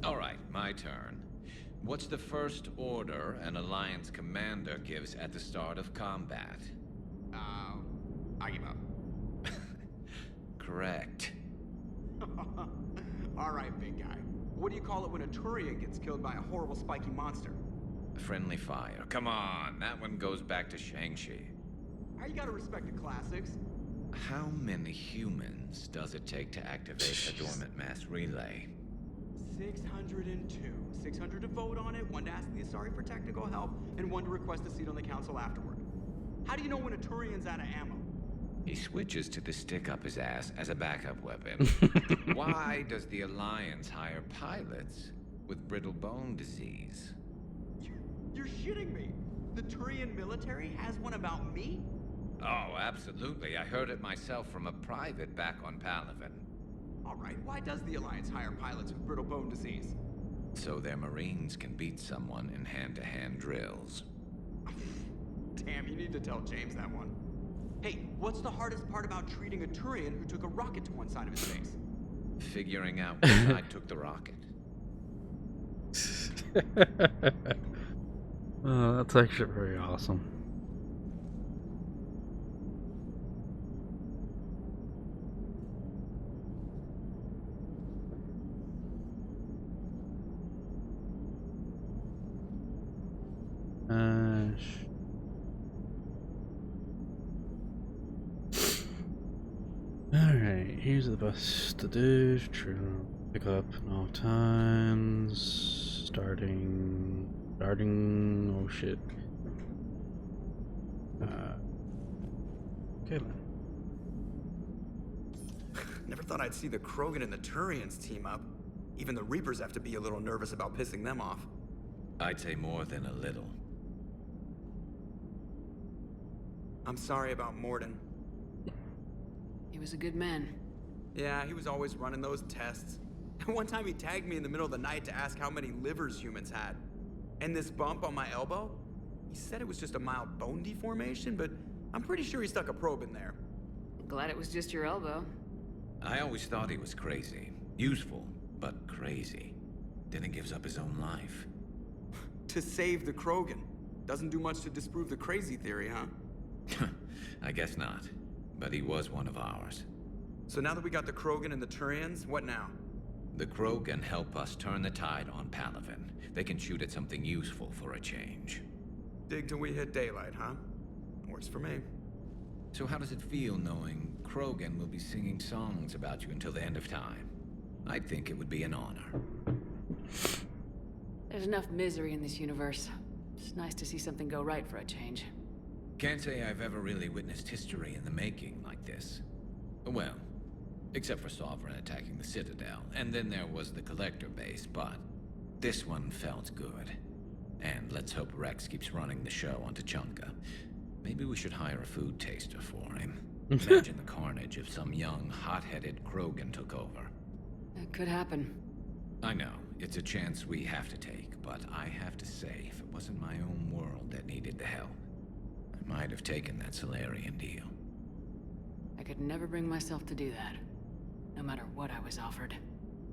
Alright, my turn. What's the first order an Alliance commander gives at the start of combat? I give up. Correct. Alright, big guy. What do you call it when a Turian gets killed by a horrible spiky monster? Friendly fire. Come on, that one goes back to Shang-Chi. How you gotta respect the classics? How many humans does it take to activate a dormant mass relay? 602. 600 to vote on it, 1 to ask the Asari for technical help, and 1 to request a seat on the council afterward. How do you know when a Turian's out of ammo? He switches to the stick up his ass as a backup weapon. Why does the Alliance hire pilots with brittle bone disease? You're shitting me! The Turian military has one about me? Oh, absolutely. I heard it myself from a private back on Palaven. Alright, why does the Alliance hire pilots with brittle bone disease? So their Marines can beat someone in hand-to-hand drills. Damn, you need to tell James that one. Hey, what's the hardest part about treating a Turian who took a rocket to one side of his face? Figuring out which side took the rocket. Oh, that's actually very awesome. Alright, here's the best to do. True. Pick up in all times. Starting. Oh shit. Okay then. Never thought I'd see the Krogan and the Turians team up. Even the Reapers have to be a little nervous about pissing them off. I'd say more than a little. I'm sorry about Mordin. He was a good man. Yeah, he was always running those tests. One time he tagged me in the middle of the night to ask how many livers humans had. And this bump on my elbow? He said it was just a mild bone deformation, but I'm pretty sure he stuck a probe in there. Glad it was just your elbow. I always thought he was crazy. Useful, but crazy. Then he gives up his own life. To save the Krogan. Doesn't do much to disprove the crazy theory, huh? I guess not. But he was one of ours. So now that we got the Krogan and the Turians, what now? The Krogan help us turn the tide on Palaven. They can shoot at something useful for a change. Dig till we hit daylight, huh? Works for me. So how does it feel knowing Krogan will be singing songs about you until the end of time? I think it would be an honor. There's enough misery in this universe. It's nice to see something go right for a change. Can't say I've ever really witnessed history in the making like this. Well, except for Sovereign attacking the Citadel, and then there was the Collector base, but this one felt good. And let's hope Rex keeps running the show on Tuchanka. Maybe we should hire a food taster for him. Imagine the carnage if some young, hot-headed Krogan took over. It could happen. I know, it's a chance we have to take, but I have to say, if it wasn't my own world that needed the help, I might have taken that Salarian deal. I could never bring myself to do that, no matter what I was offered.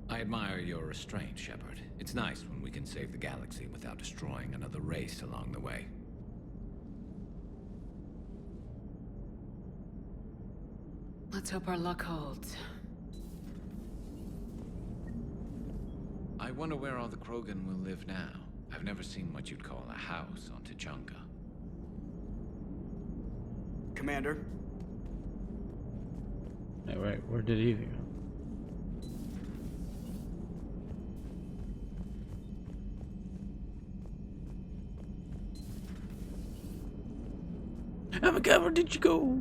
I admire your restraint, Shepard. It's nice when we can save the galaxy without destroying another race along the way. Let's hope our luck holds. I wonder where all the Krogan will live now. I've never seen what you'd call a house on Tuchanka. Commander? Right, where did he go? Oh my god, where did you go?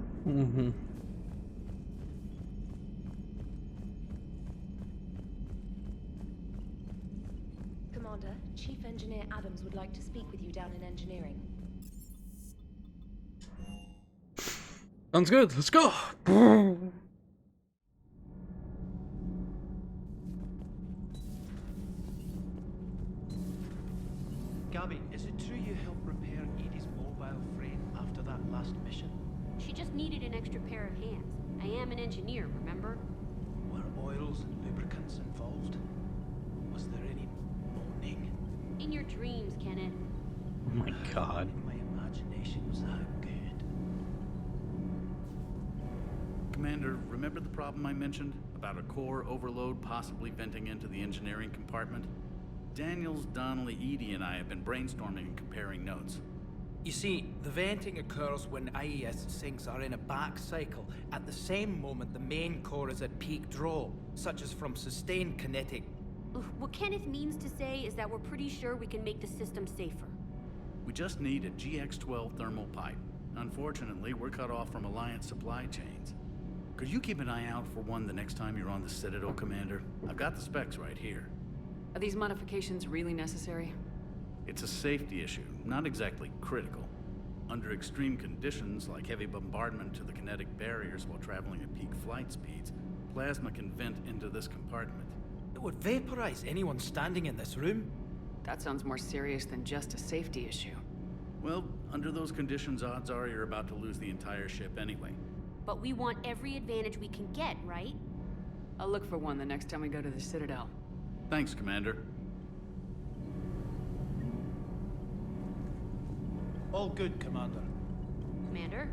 Commander, Chief Engineer Adams would like to speak with you down in engineering. Sounds good, let's go! Gabby, is it true you helped repair Edie's mobile frame after that last mission? She just needed an extra pair of hands. I am an engineer, remember? Were oils and lubricants involved? Was there any moaning? In your dreams, Kenneth. Oh my god. My imagination was that good. Commander, remember the problem I mentioned? About a core overload possibly venting into the engineering compartment? Daniels, Donnelly, Edie, and I have been brainstorming and comparing notes. You see, the venting occurs when IES sinks are in a back cycle. At the same moment, the main core is at peak draw, such as from sustained kinetic. What Kenneth means to say is that we're pretty sure we can make the system safer. We just need a GX-12 thermal pipe. Unfortunately, we're cut off from Alliance supply chains. Could you keep an eye out for one the next time you're on the Citadel, Commander? I've got the specs right here. Are these modifications really necessary? It's a safety issue, not exactly critical. Under extreme conditions, like heavy bombardment to the kinetic barriers while traveling at peak flight speeds, plasma can vent into this compartment. It would vaporize anyone standing in this room. That sounds more serious than just a safety issue. Well, under those conditions, odds are you're about to lose the entire ship anyway. But we want every advantage we can get, right? I'll look for one the next time we go to the Citadel. Thanks, Commander. All good, Commander. Commander?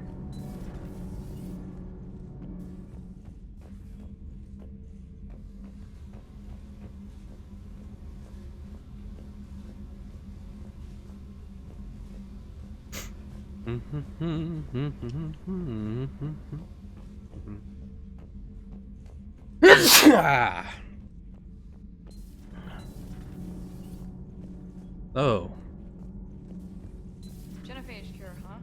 Oh. Genophage cure, huh?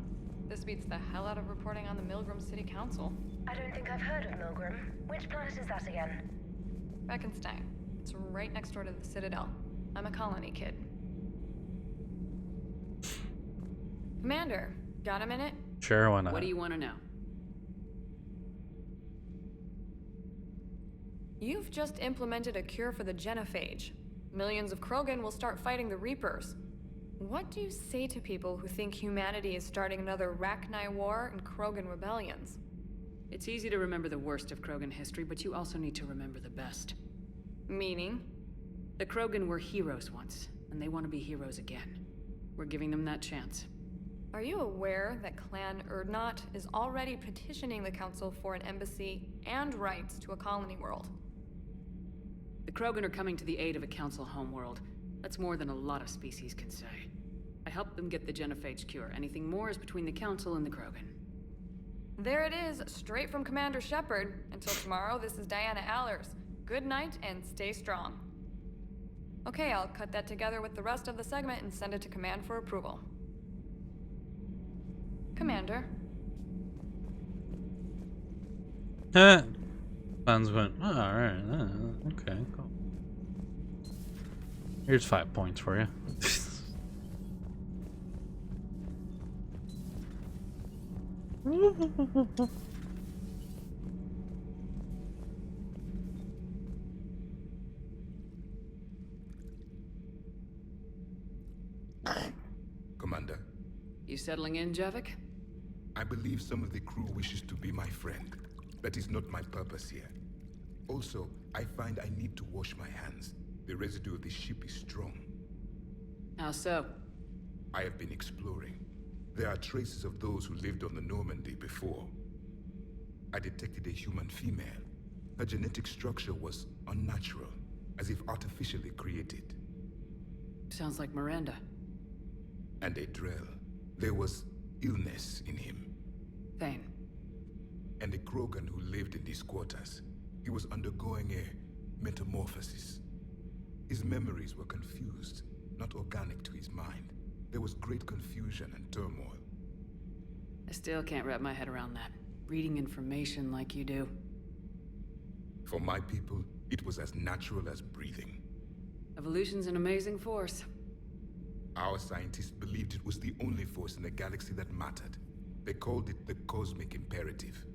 This beats the hell out of reporting on the Milgram City Council. I don't think I've heard of Milgram. Which planet is that again? Reckonsstein. It's right next door to the Citadel. I'm a colony kid. Commander, got a minute? Sure, why not? What do you want to know? You've just implemented a cure for the genophage. Millions of Krogan will start fighting the Reapers. What do you say to people who think humanity is starting another Rachni War and Krogan rebellions? It's easy to remember the worst of Krogan history, but you also need to remember the best. Meaning? The Krogan were heroes once, and they want to be heroes again. We're giving them that chance. Are you aware that Clan Urdnot is already petitioning the Council for an embassy and rights to a colony world? The Krogan are coming to the aid of a Council homeworld. That's more than a lot of species can say. I helped them get the genophage cure. Anything more is between the Council and the Krogan. There it is, straight from Commander Shepard. Until tomorrow, this is Diana Allers. Good night and stay strong. Okay, I'll cut that together with the rest of the segment and send it to Command for approval. Commander. Hans went, oh, alright, okay, cool. Here's 5 points for you. Commander. You settling in, Javik? I believe some of the crew wishes to be my friend. That is not my purpose here. Also, I find I need to wash my hands. The residue of the ship is strong. How so? I have been exploring. There are traces of those who lived on the Normandy before. I detected a human female. Her genetic structure was unnatural, as if artificially created. Sounds like Miranda. And a Drell. There was illness in him. Thane. And a Krogan who lived in these quarters. He was undergoing a metamorphosis. His memories were confused, not organic to his mind. There was great confusion and turmoil. I still can't wrap my head around that. Reading information like you do. For my people, it was as natural as breathing. Evolution's an amazing force. Our scientists believed it was the only force in the galaxy that mattered. They called it the cosmic imperative.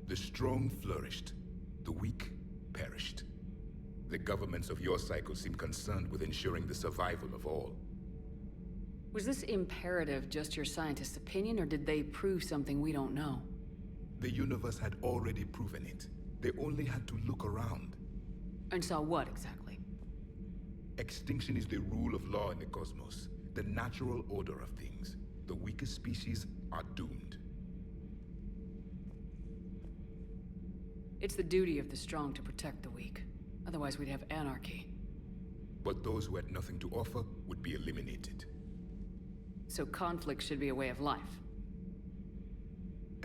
The strong flourished, the weak perished. The governments of your cycle seem concerned with ensuring the survival of all. Was this imperative just your scientist's opinion, or did they prove something we don't know? The universe had already proven it. They only had to look around. And saw what, exactly? Extinction is the rule of law in the cosmos, the natural order of things. The weakest species are doomed. It's the duty of the strong to protect the weak. Otherwise we'd have anarchy. But those who had nothing to offer would be eliminated. So conflict should be a way of life.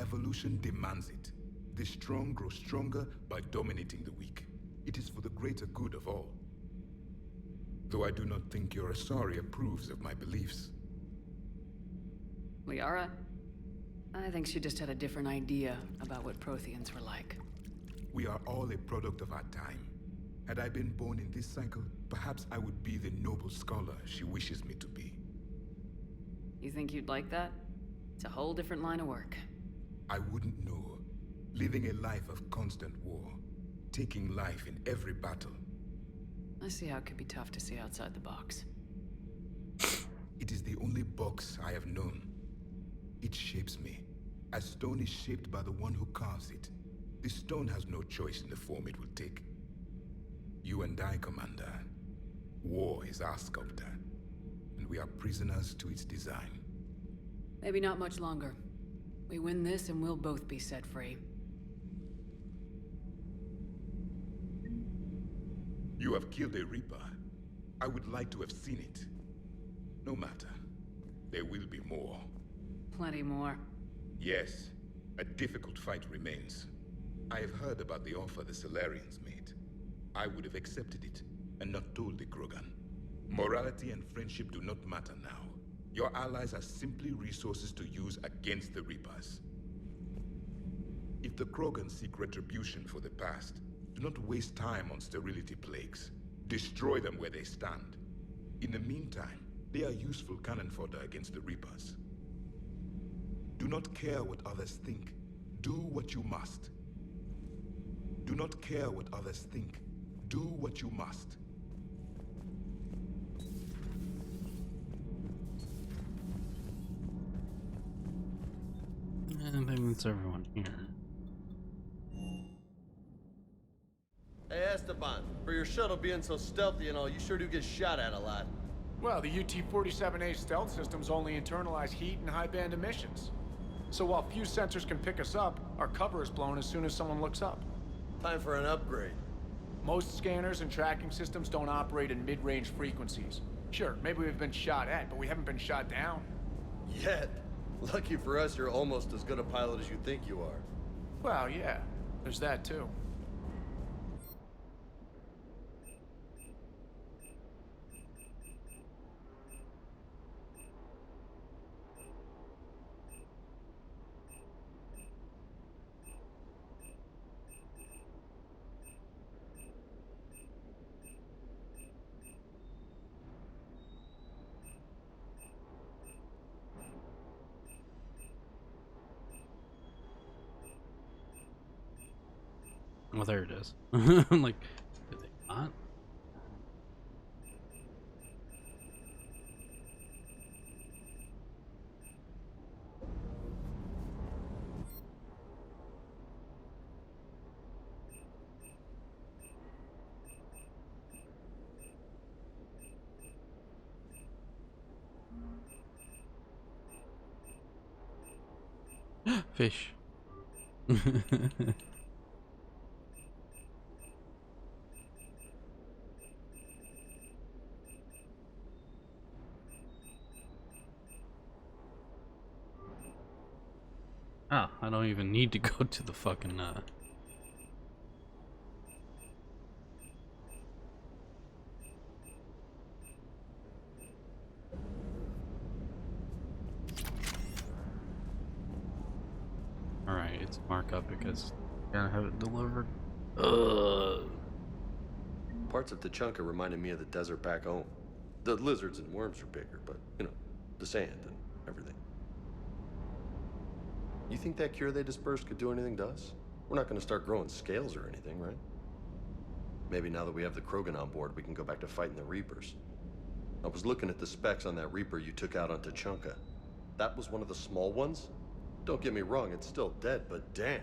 Evolution demands it. The strong grow stronger by dominating the weak. It is for the greater good of all. Though I do not think your Asari approves of my beliefs. Liara? I think she just had a different idea about what Protheans were like. We are all a product of our time. Had I been born in this cycle, perhaps I would be the noble scholar she wishes me to be. You think you'd like that? It's a whole different line of work. I wouldn't know. Living a life of constant war. Taking life in every battle. I see how it could be tough to see outside the box. It is the only box I have known. It shapes me, as stone is shaped by the one who carves it. The stone has no choice in the form it will take. You and I, Commander. War is our sculptor, and we are prisoners to its design. Maybe not much longer. We win this and we'll both be set free. You have killed a Reaper. I would like to have seen it. No matter. There will be more. Plenty more. Yes. A difficult fight remains. I have heard about the offer the Salarians made. I would have accepted it, and not told the Krogan. Morality and friendship do not matter now. Your allies are simply resources to use against the Reapers. If the Krogan seek retribution for the past, do not waste time on sterility plagues. Destroy them where they stand. In the meantime, they are useful cannon fodder against the Reapers. Do not care what others think. Do what you must. Do not care what others think. Do what you must. I think that's everyone here. Hey Esteban, for your shuttle being so stealthy and all, you sure do get shot at a lot. Well, the UT-47A stealth systems only internalize heat and high-band emissions. So while few sensors can pick us up, our cover is blown as soon as someone looks up. Time for an upgrade. Most scanners and tracking systems don't operate in mid-range frequencies. Sure, maybe we've been shot at, but we haven't been shot down. Yet. Lucky for us, you're almost as good a pilot as you think you are. Well, yeah. There's that, too. Well, there it is. I'm like, did they not? Fish. Ah, I don't even need to go to the fucking, Alright, it's markup because I gotta have it delivered. Parts of Tachanka reminded me of the desert back home. The lizards and worms are bigger, but, you know, the sand and everything. You think that cure they dispersed could do anything to us? We're not going to start growing scales or anything, right? Maybe now that we have the Krogan on board, we can go back to fighting the Reapers. I was looking at the specs on that Reaper you took out on Tachanka. That was one of the small ones? Don't get me wrong, it's still dead, but damn.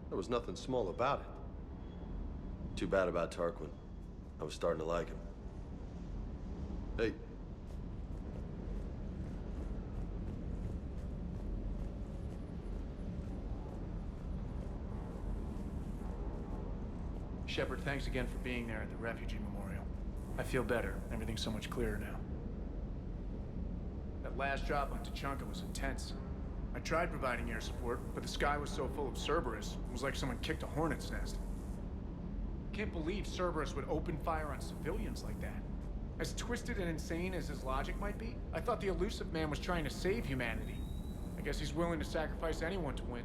There was nothing small about it. Too bad about Tarquin. I was starting to like him. Hey. Shepard, thanks again for being there at the refugee memorial. I feel better. Everything's so much clearer now. That last drop on Tachanka was intense. I tried providing air support, but the sky was so full of Cerberus, it was like someone kicked a hornet's nest. Can't believe Cerberus would open fire on civilians like that. As twisted and insane as his logic might be, I thought the Elusive Man was trying to save humanity. I guess he's willing to sacrifice anyone to win.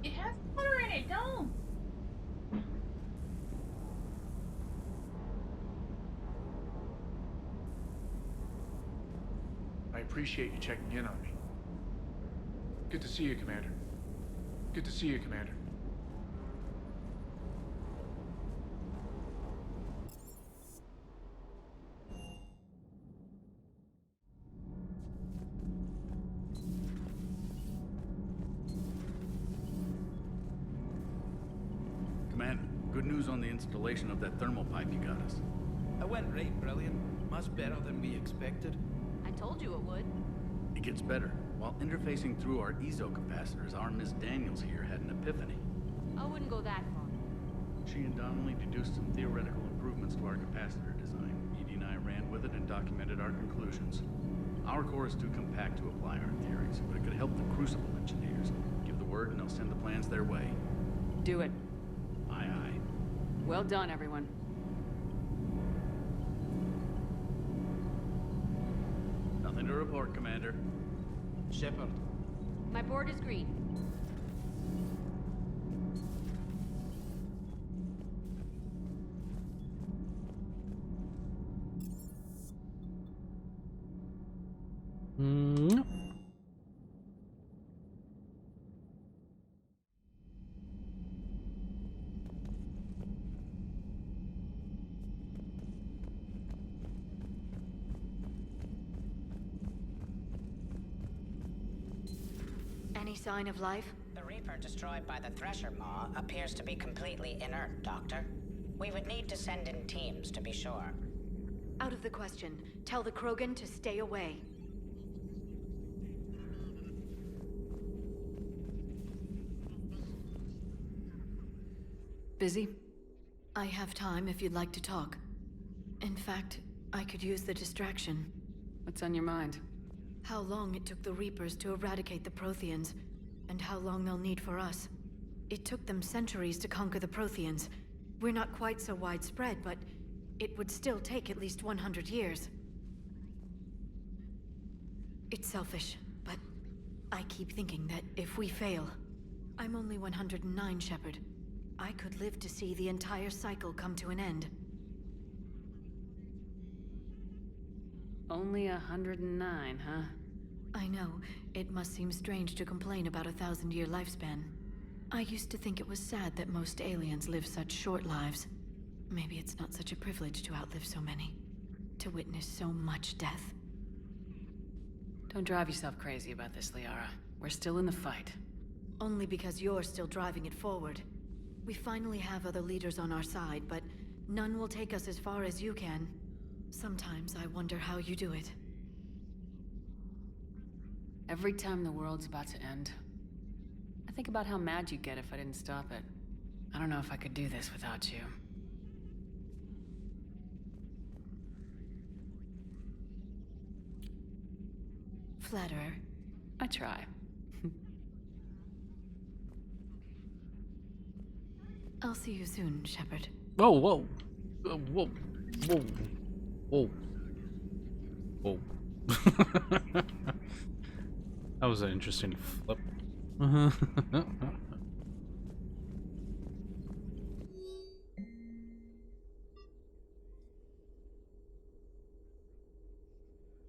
It has water in it, don't! I appreciate you checking in on me. Good to see you, Commander. Good to see you, Commander. Commander, good news on the installation of that thermal pipe you got us. It went right brilliant. Much better than we expected. I told you it would. It gets better. While interfacing through our ezo capacitors, our Miss Daniels here had an epiphany. I wouldn't go that far. She and Donnelly deduced some theoretical improvements to our capacitor design. Edie and I ran with it and documented our conclusions. Our core is too compact to apply our theories, but it could help the Crucible engineers. Give the word and they'll send the plans their way. Do it. Aye, aye. Well done, everyone. Nothing to report, Commander. Shepard. My board is green. Any sign of life? The Reaper destroyed by the Thresher Maw appears to be completely inert, Doctor. We would need to send in teams to be sure. Out of the question. Tell the Krogan to stay away. Busy? I have time if you'd like to talk. In fact, I could use the distraction. What's on your mind? How long it took the Reapers to eradicate the Protheans, and how long they'll need for us. It took them centuries to conquer the Protheans. We're not quite so widespread, but it would still take at least 100 years. It's selfish, but I keep thinking that if we fail... I'm only 109, Shepard. I could live to see the entire cycle come to an end. Only 109, huh? I know. It must seem strange to complain about a 1,000-year lifespan. I used to think it was sad that most aliens live such short lives. Maybe it's not such a privilege to outlive so many. To witness so much death. Don't drive yourself crazy about this, Liara. We're still in the fight. Only because you're still driving it forward. We finally have other leaders on our side, but none will take us as far as you can. Sometimes I wonder how you do it. Every time the world's about to end, I think about how mad you'd get if I didn't stop it. I don't know if I could do this without you. Flatterer. I try. I'll see you soon, Shepard. Whoa, whoa. Whoa. Whoa. Whoa. Whoa. That was an interesting flip.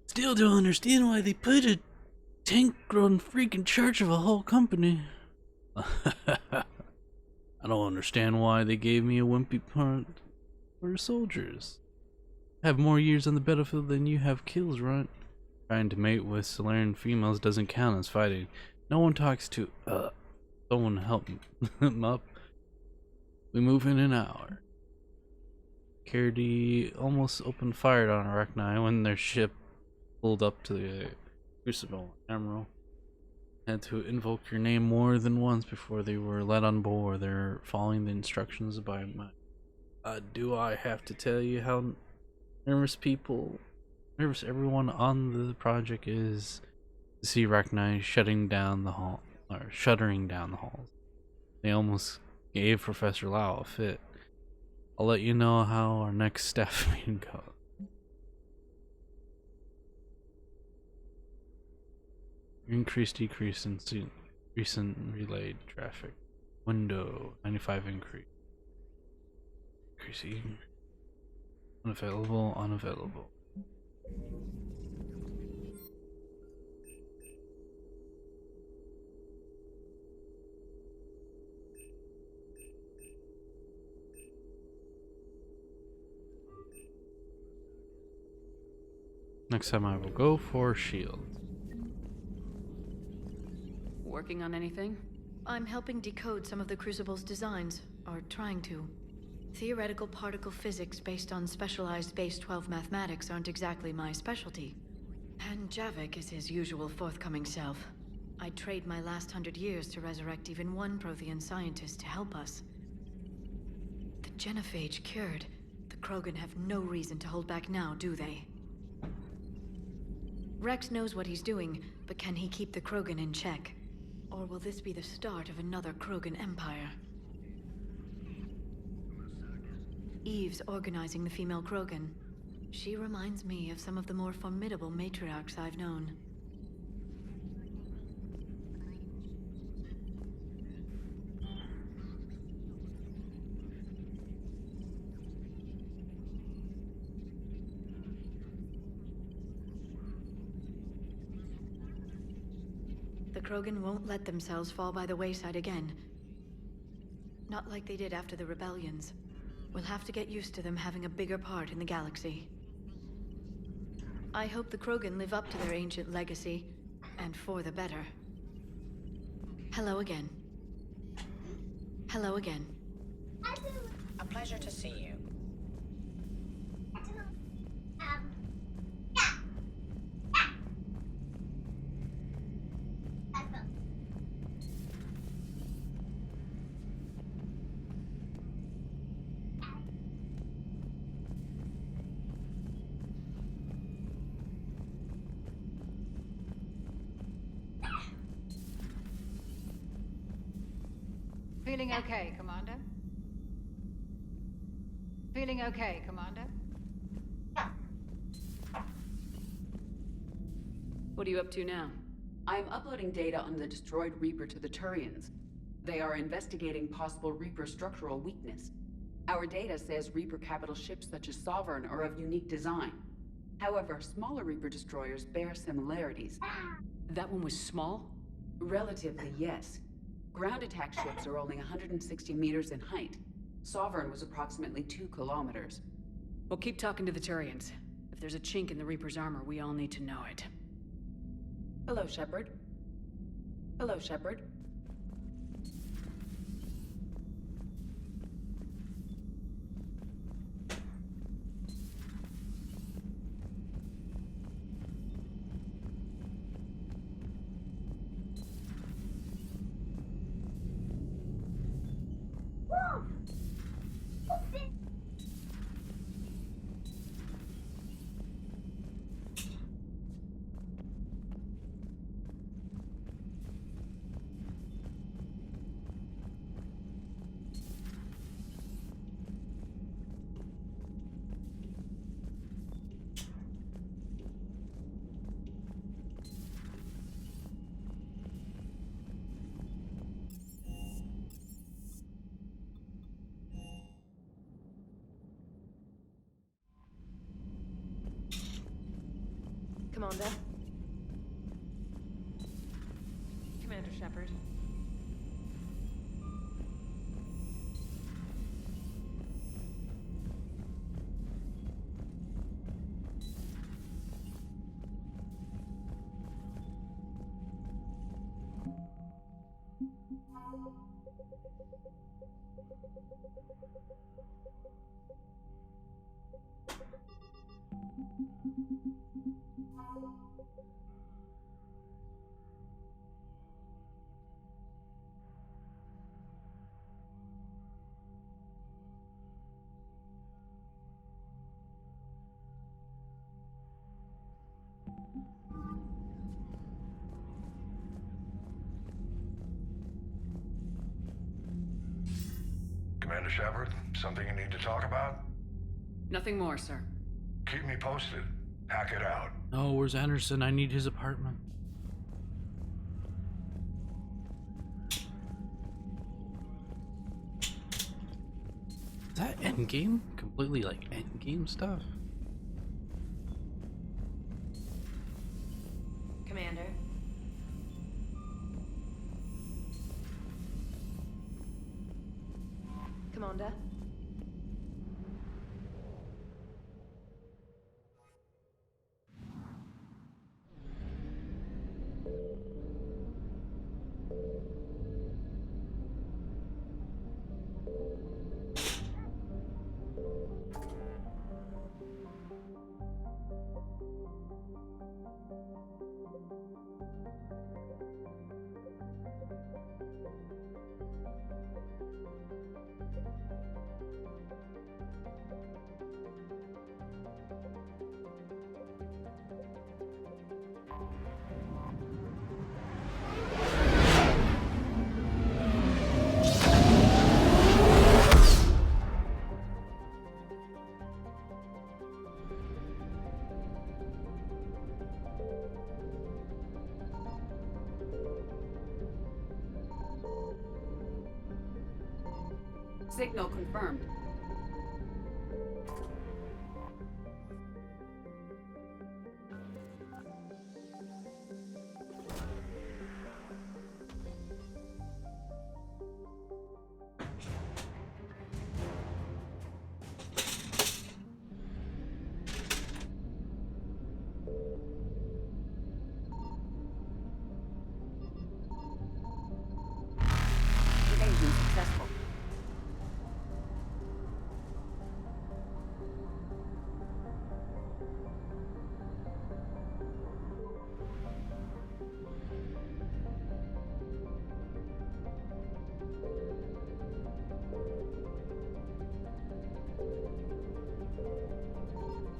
Still don't understand why they put a tank on freaking charge of a whole company. I don't understand why they gave me a wimpy part for soldiers. I have more years on the battlefield than you have kills, right? Trying to mate with Solarian females doesn't count as fighting. No one talks to, someone help them up. We move in an hour. Cardi almost opened fire on Arachni when their ship pulled up to the Crucible. Admiral had to invoke your name more than once before they were let on board. They're following the instructions by my... do I have to tell you how nervous everyone on the project is to see Arachni shuttering down the halls. They almost gave Professor Lau a fit. I'll let you know how our next staff meeting goes. Decrease in recent relayed traffic. Window 95 increase. Increasing. Unavailable. Next time I will go for shield. Working on anything? I'm helping decode some of the Crucible's designs, or trying to. Theoretical particle physics based on specialized base 12 mathematics aren't exactly my specialty. And Javik is his usual forthcoming self. I'd trade my last 100 years to resurrect even one Prothean scientist to help us. The genophage cured. The Krogan have no reason to hold back now, do they? Rex knows what he's doing, but can he keep the Krogan in check? Or will this be the start of another Krogan empire? Eve's organizing the female Krogan. She reminds me of some of the more formidable matriarchs I've known. The Krogan won't let themselves fall by the wayside again. Not like they did after the rebellions. We'll have to get used to them having a bigger part in the galaxy. I hope the Krogan live up to their ancient legacy, and for the better. Hello again. Hello again. A pleasure to see you. Feeling okay, Commander? Feeling okay, Commander? What are you up to now? I am uploading data on the destroyed Reaper to the Turians. They are investigating possible Reaper structural weakness. Our data says Reaper capital ships such as Sovereign are of unique design. However, smaller Reaper destroyers bear similarities. That one was small? Relatively, yes. Ground attack ships are only 160 meters in height. Sovereign was approximately 2 kilometers. Well, keep talking to the Turians. If there's a chink in the Reaper's armor, we all need to know it. Hello, Shepard. Hello, Shepard. Commander. Commander Shepard. Commander Shepard, something you need to talk about? Nothing more, sir. Keep me posted. Hack it out. Oh, where's Anderson? I need his apartment. Is that endgame? Completely like endgame stuff? Commander. Commander. Signal confirmed. Evasion successful.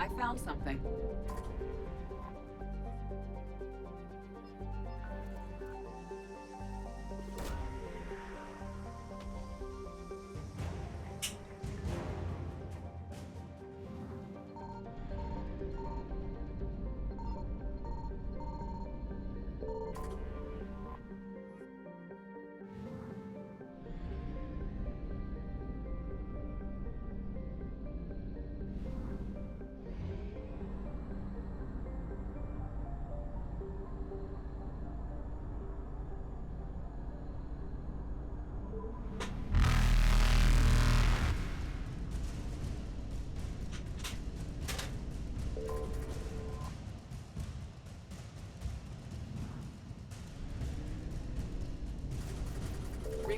I found something.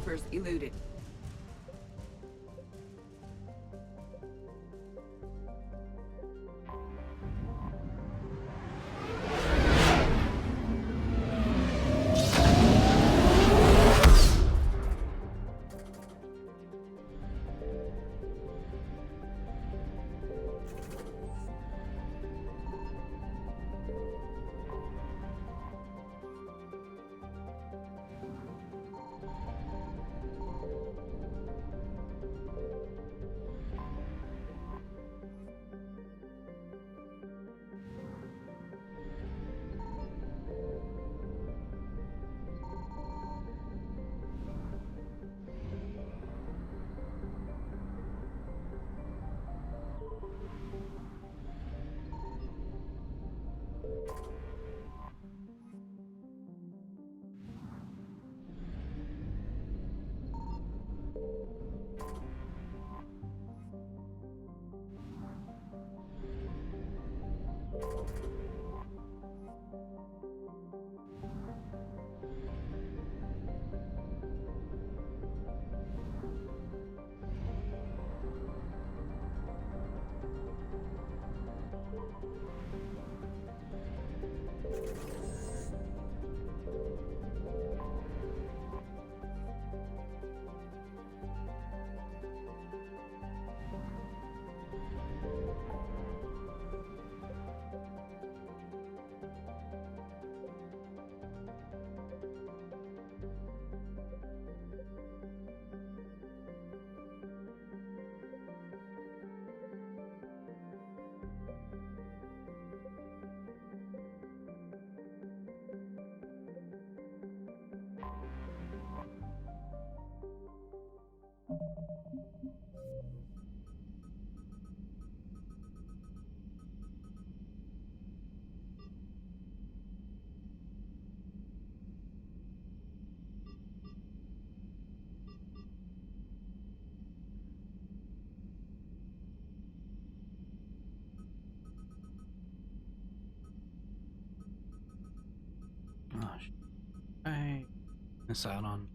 Reapers eluded. Gosh, I miss out on.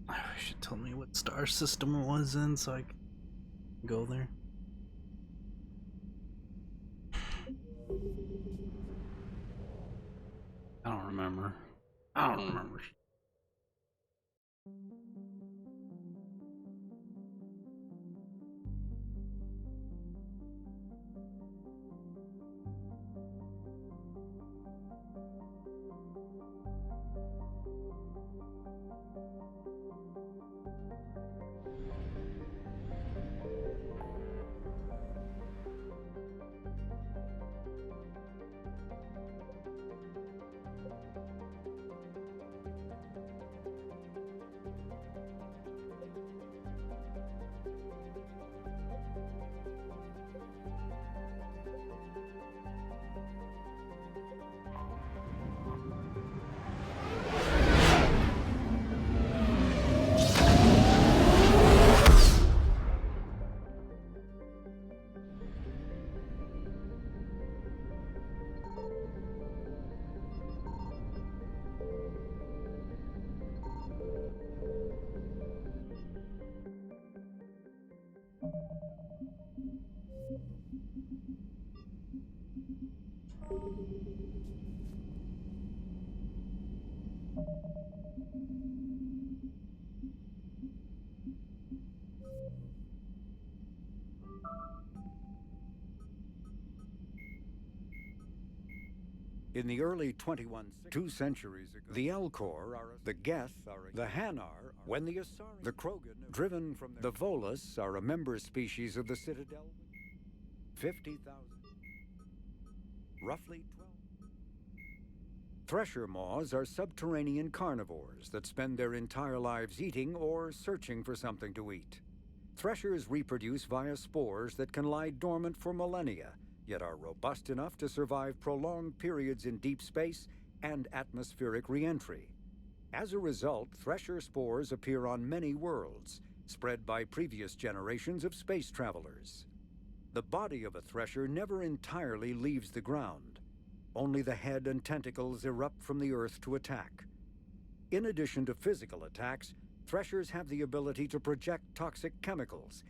I wish it told me what star system it was in so I could go there. I don't remember. I don't remember. In the early 2 centuries ago, the Elcor, the Geth, the Hanar, when the Asari, the Krogan, driven from the Volus are a member species of the Citadel. 50,000. Roughly 12. Thresher maws are subterranean carnivores that spend their entire lives eating or searching for something to eat. Threshers reproduce via spores that can lie dormant for millennia, yet are robust enough to survive prolonged periods in deep space and atmospheric re-entry. As a result, thresher spores appear on many worlds, spread by previous generations of space travelers. The body of a Thresher never entirely leaves the ground. Only the head and tentacles erupt from the earth to attack. In addition to physical attacks, Threshers have the ability to project toxic chemicals,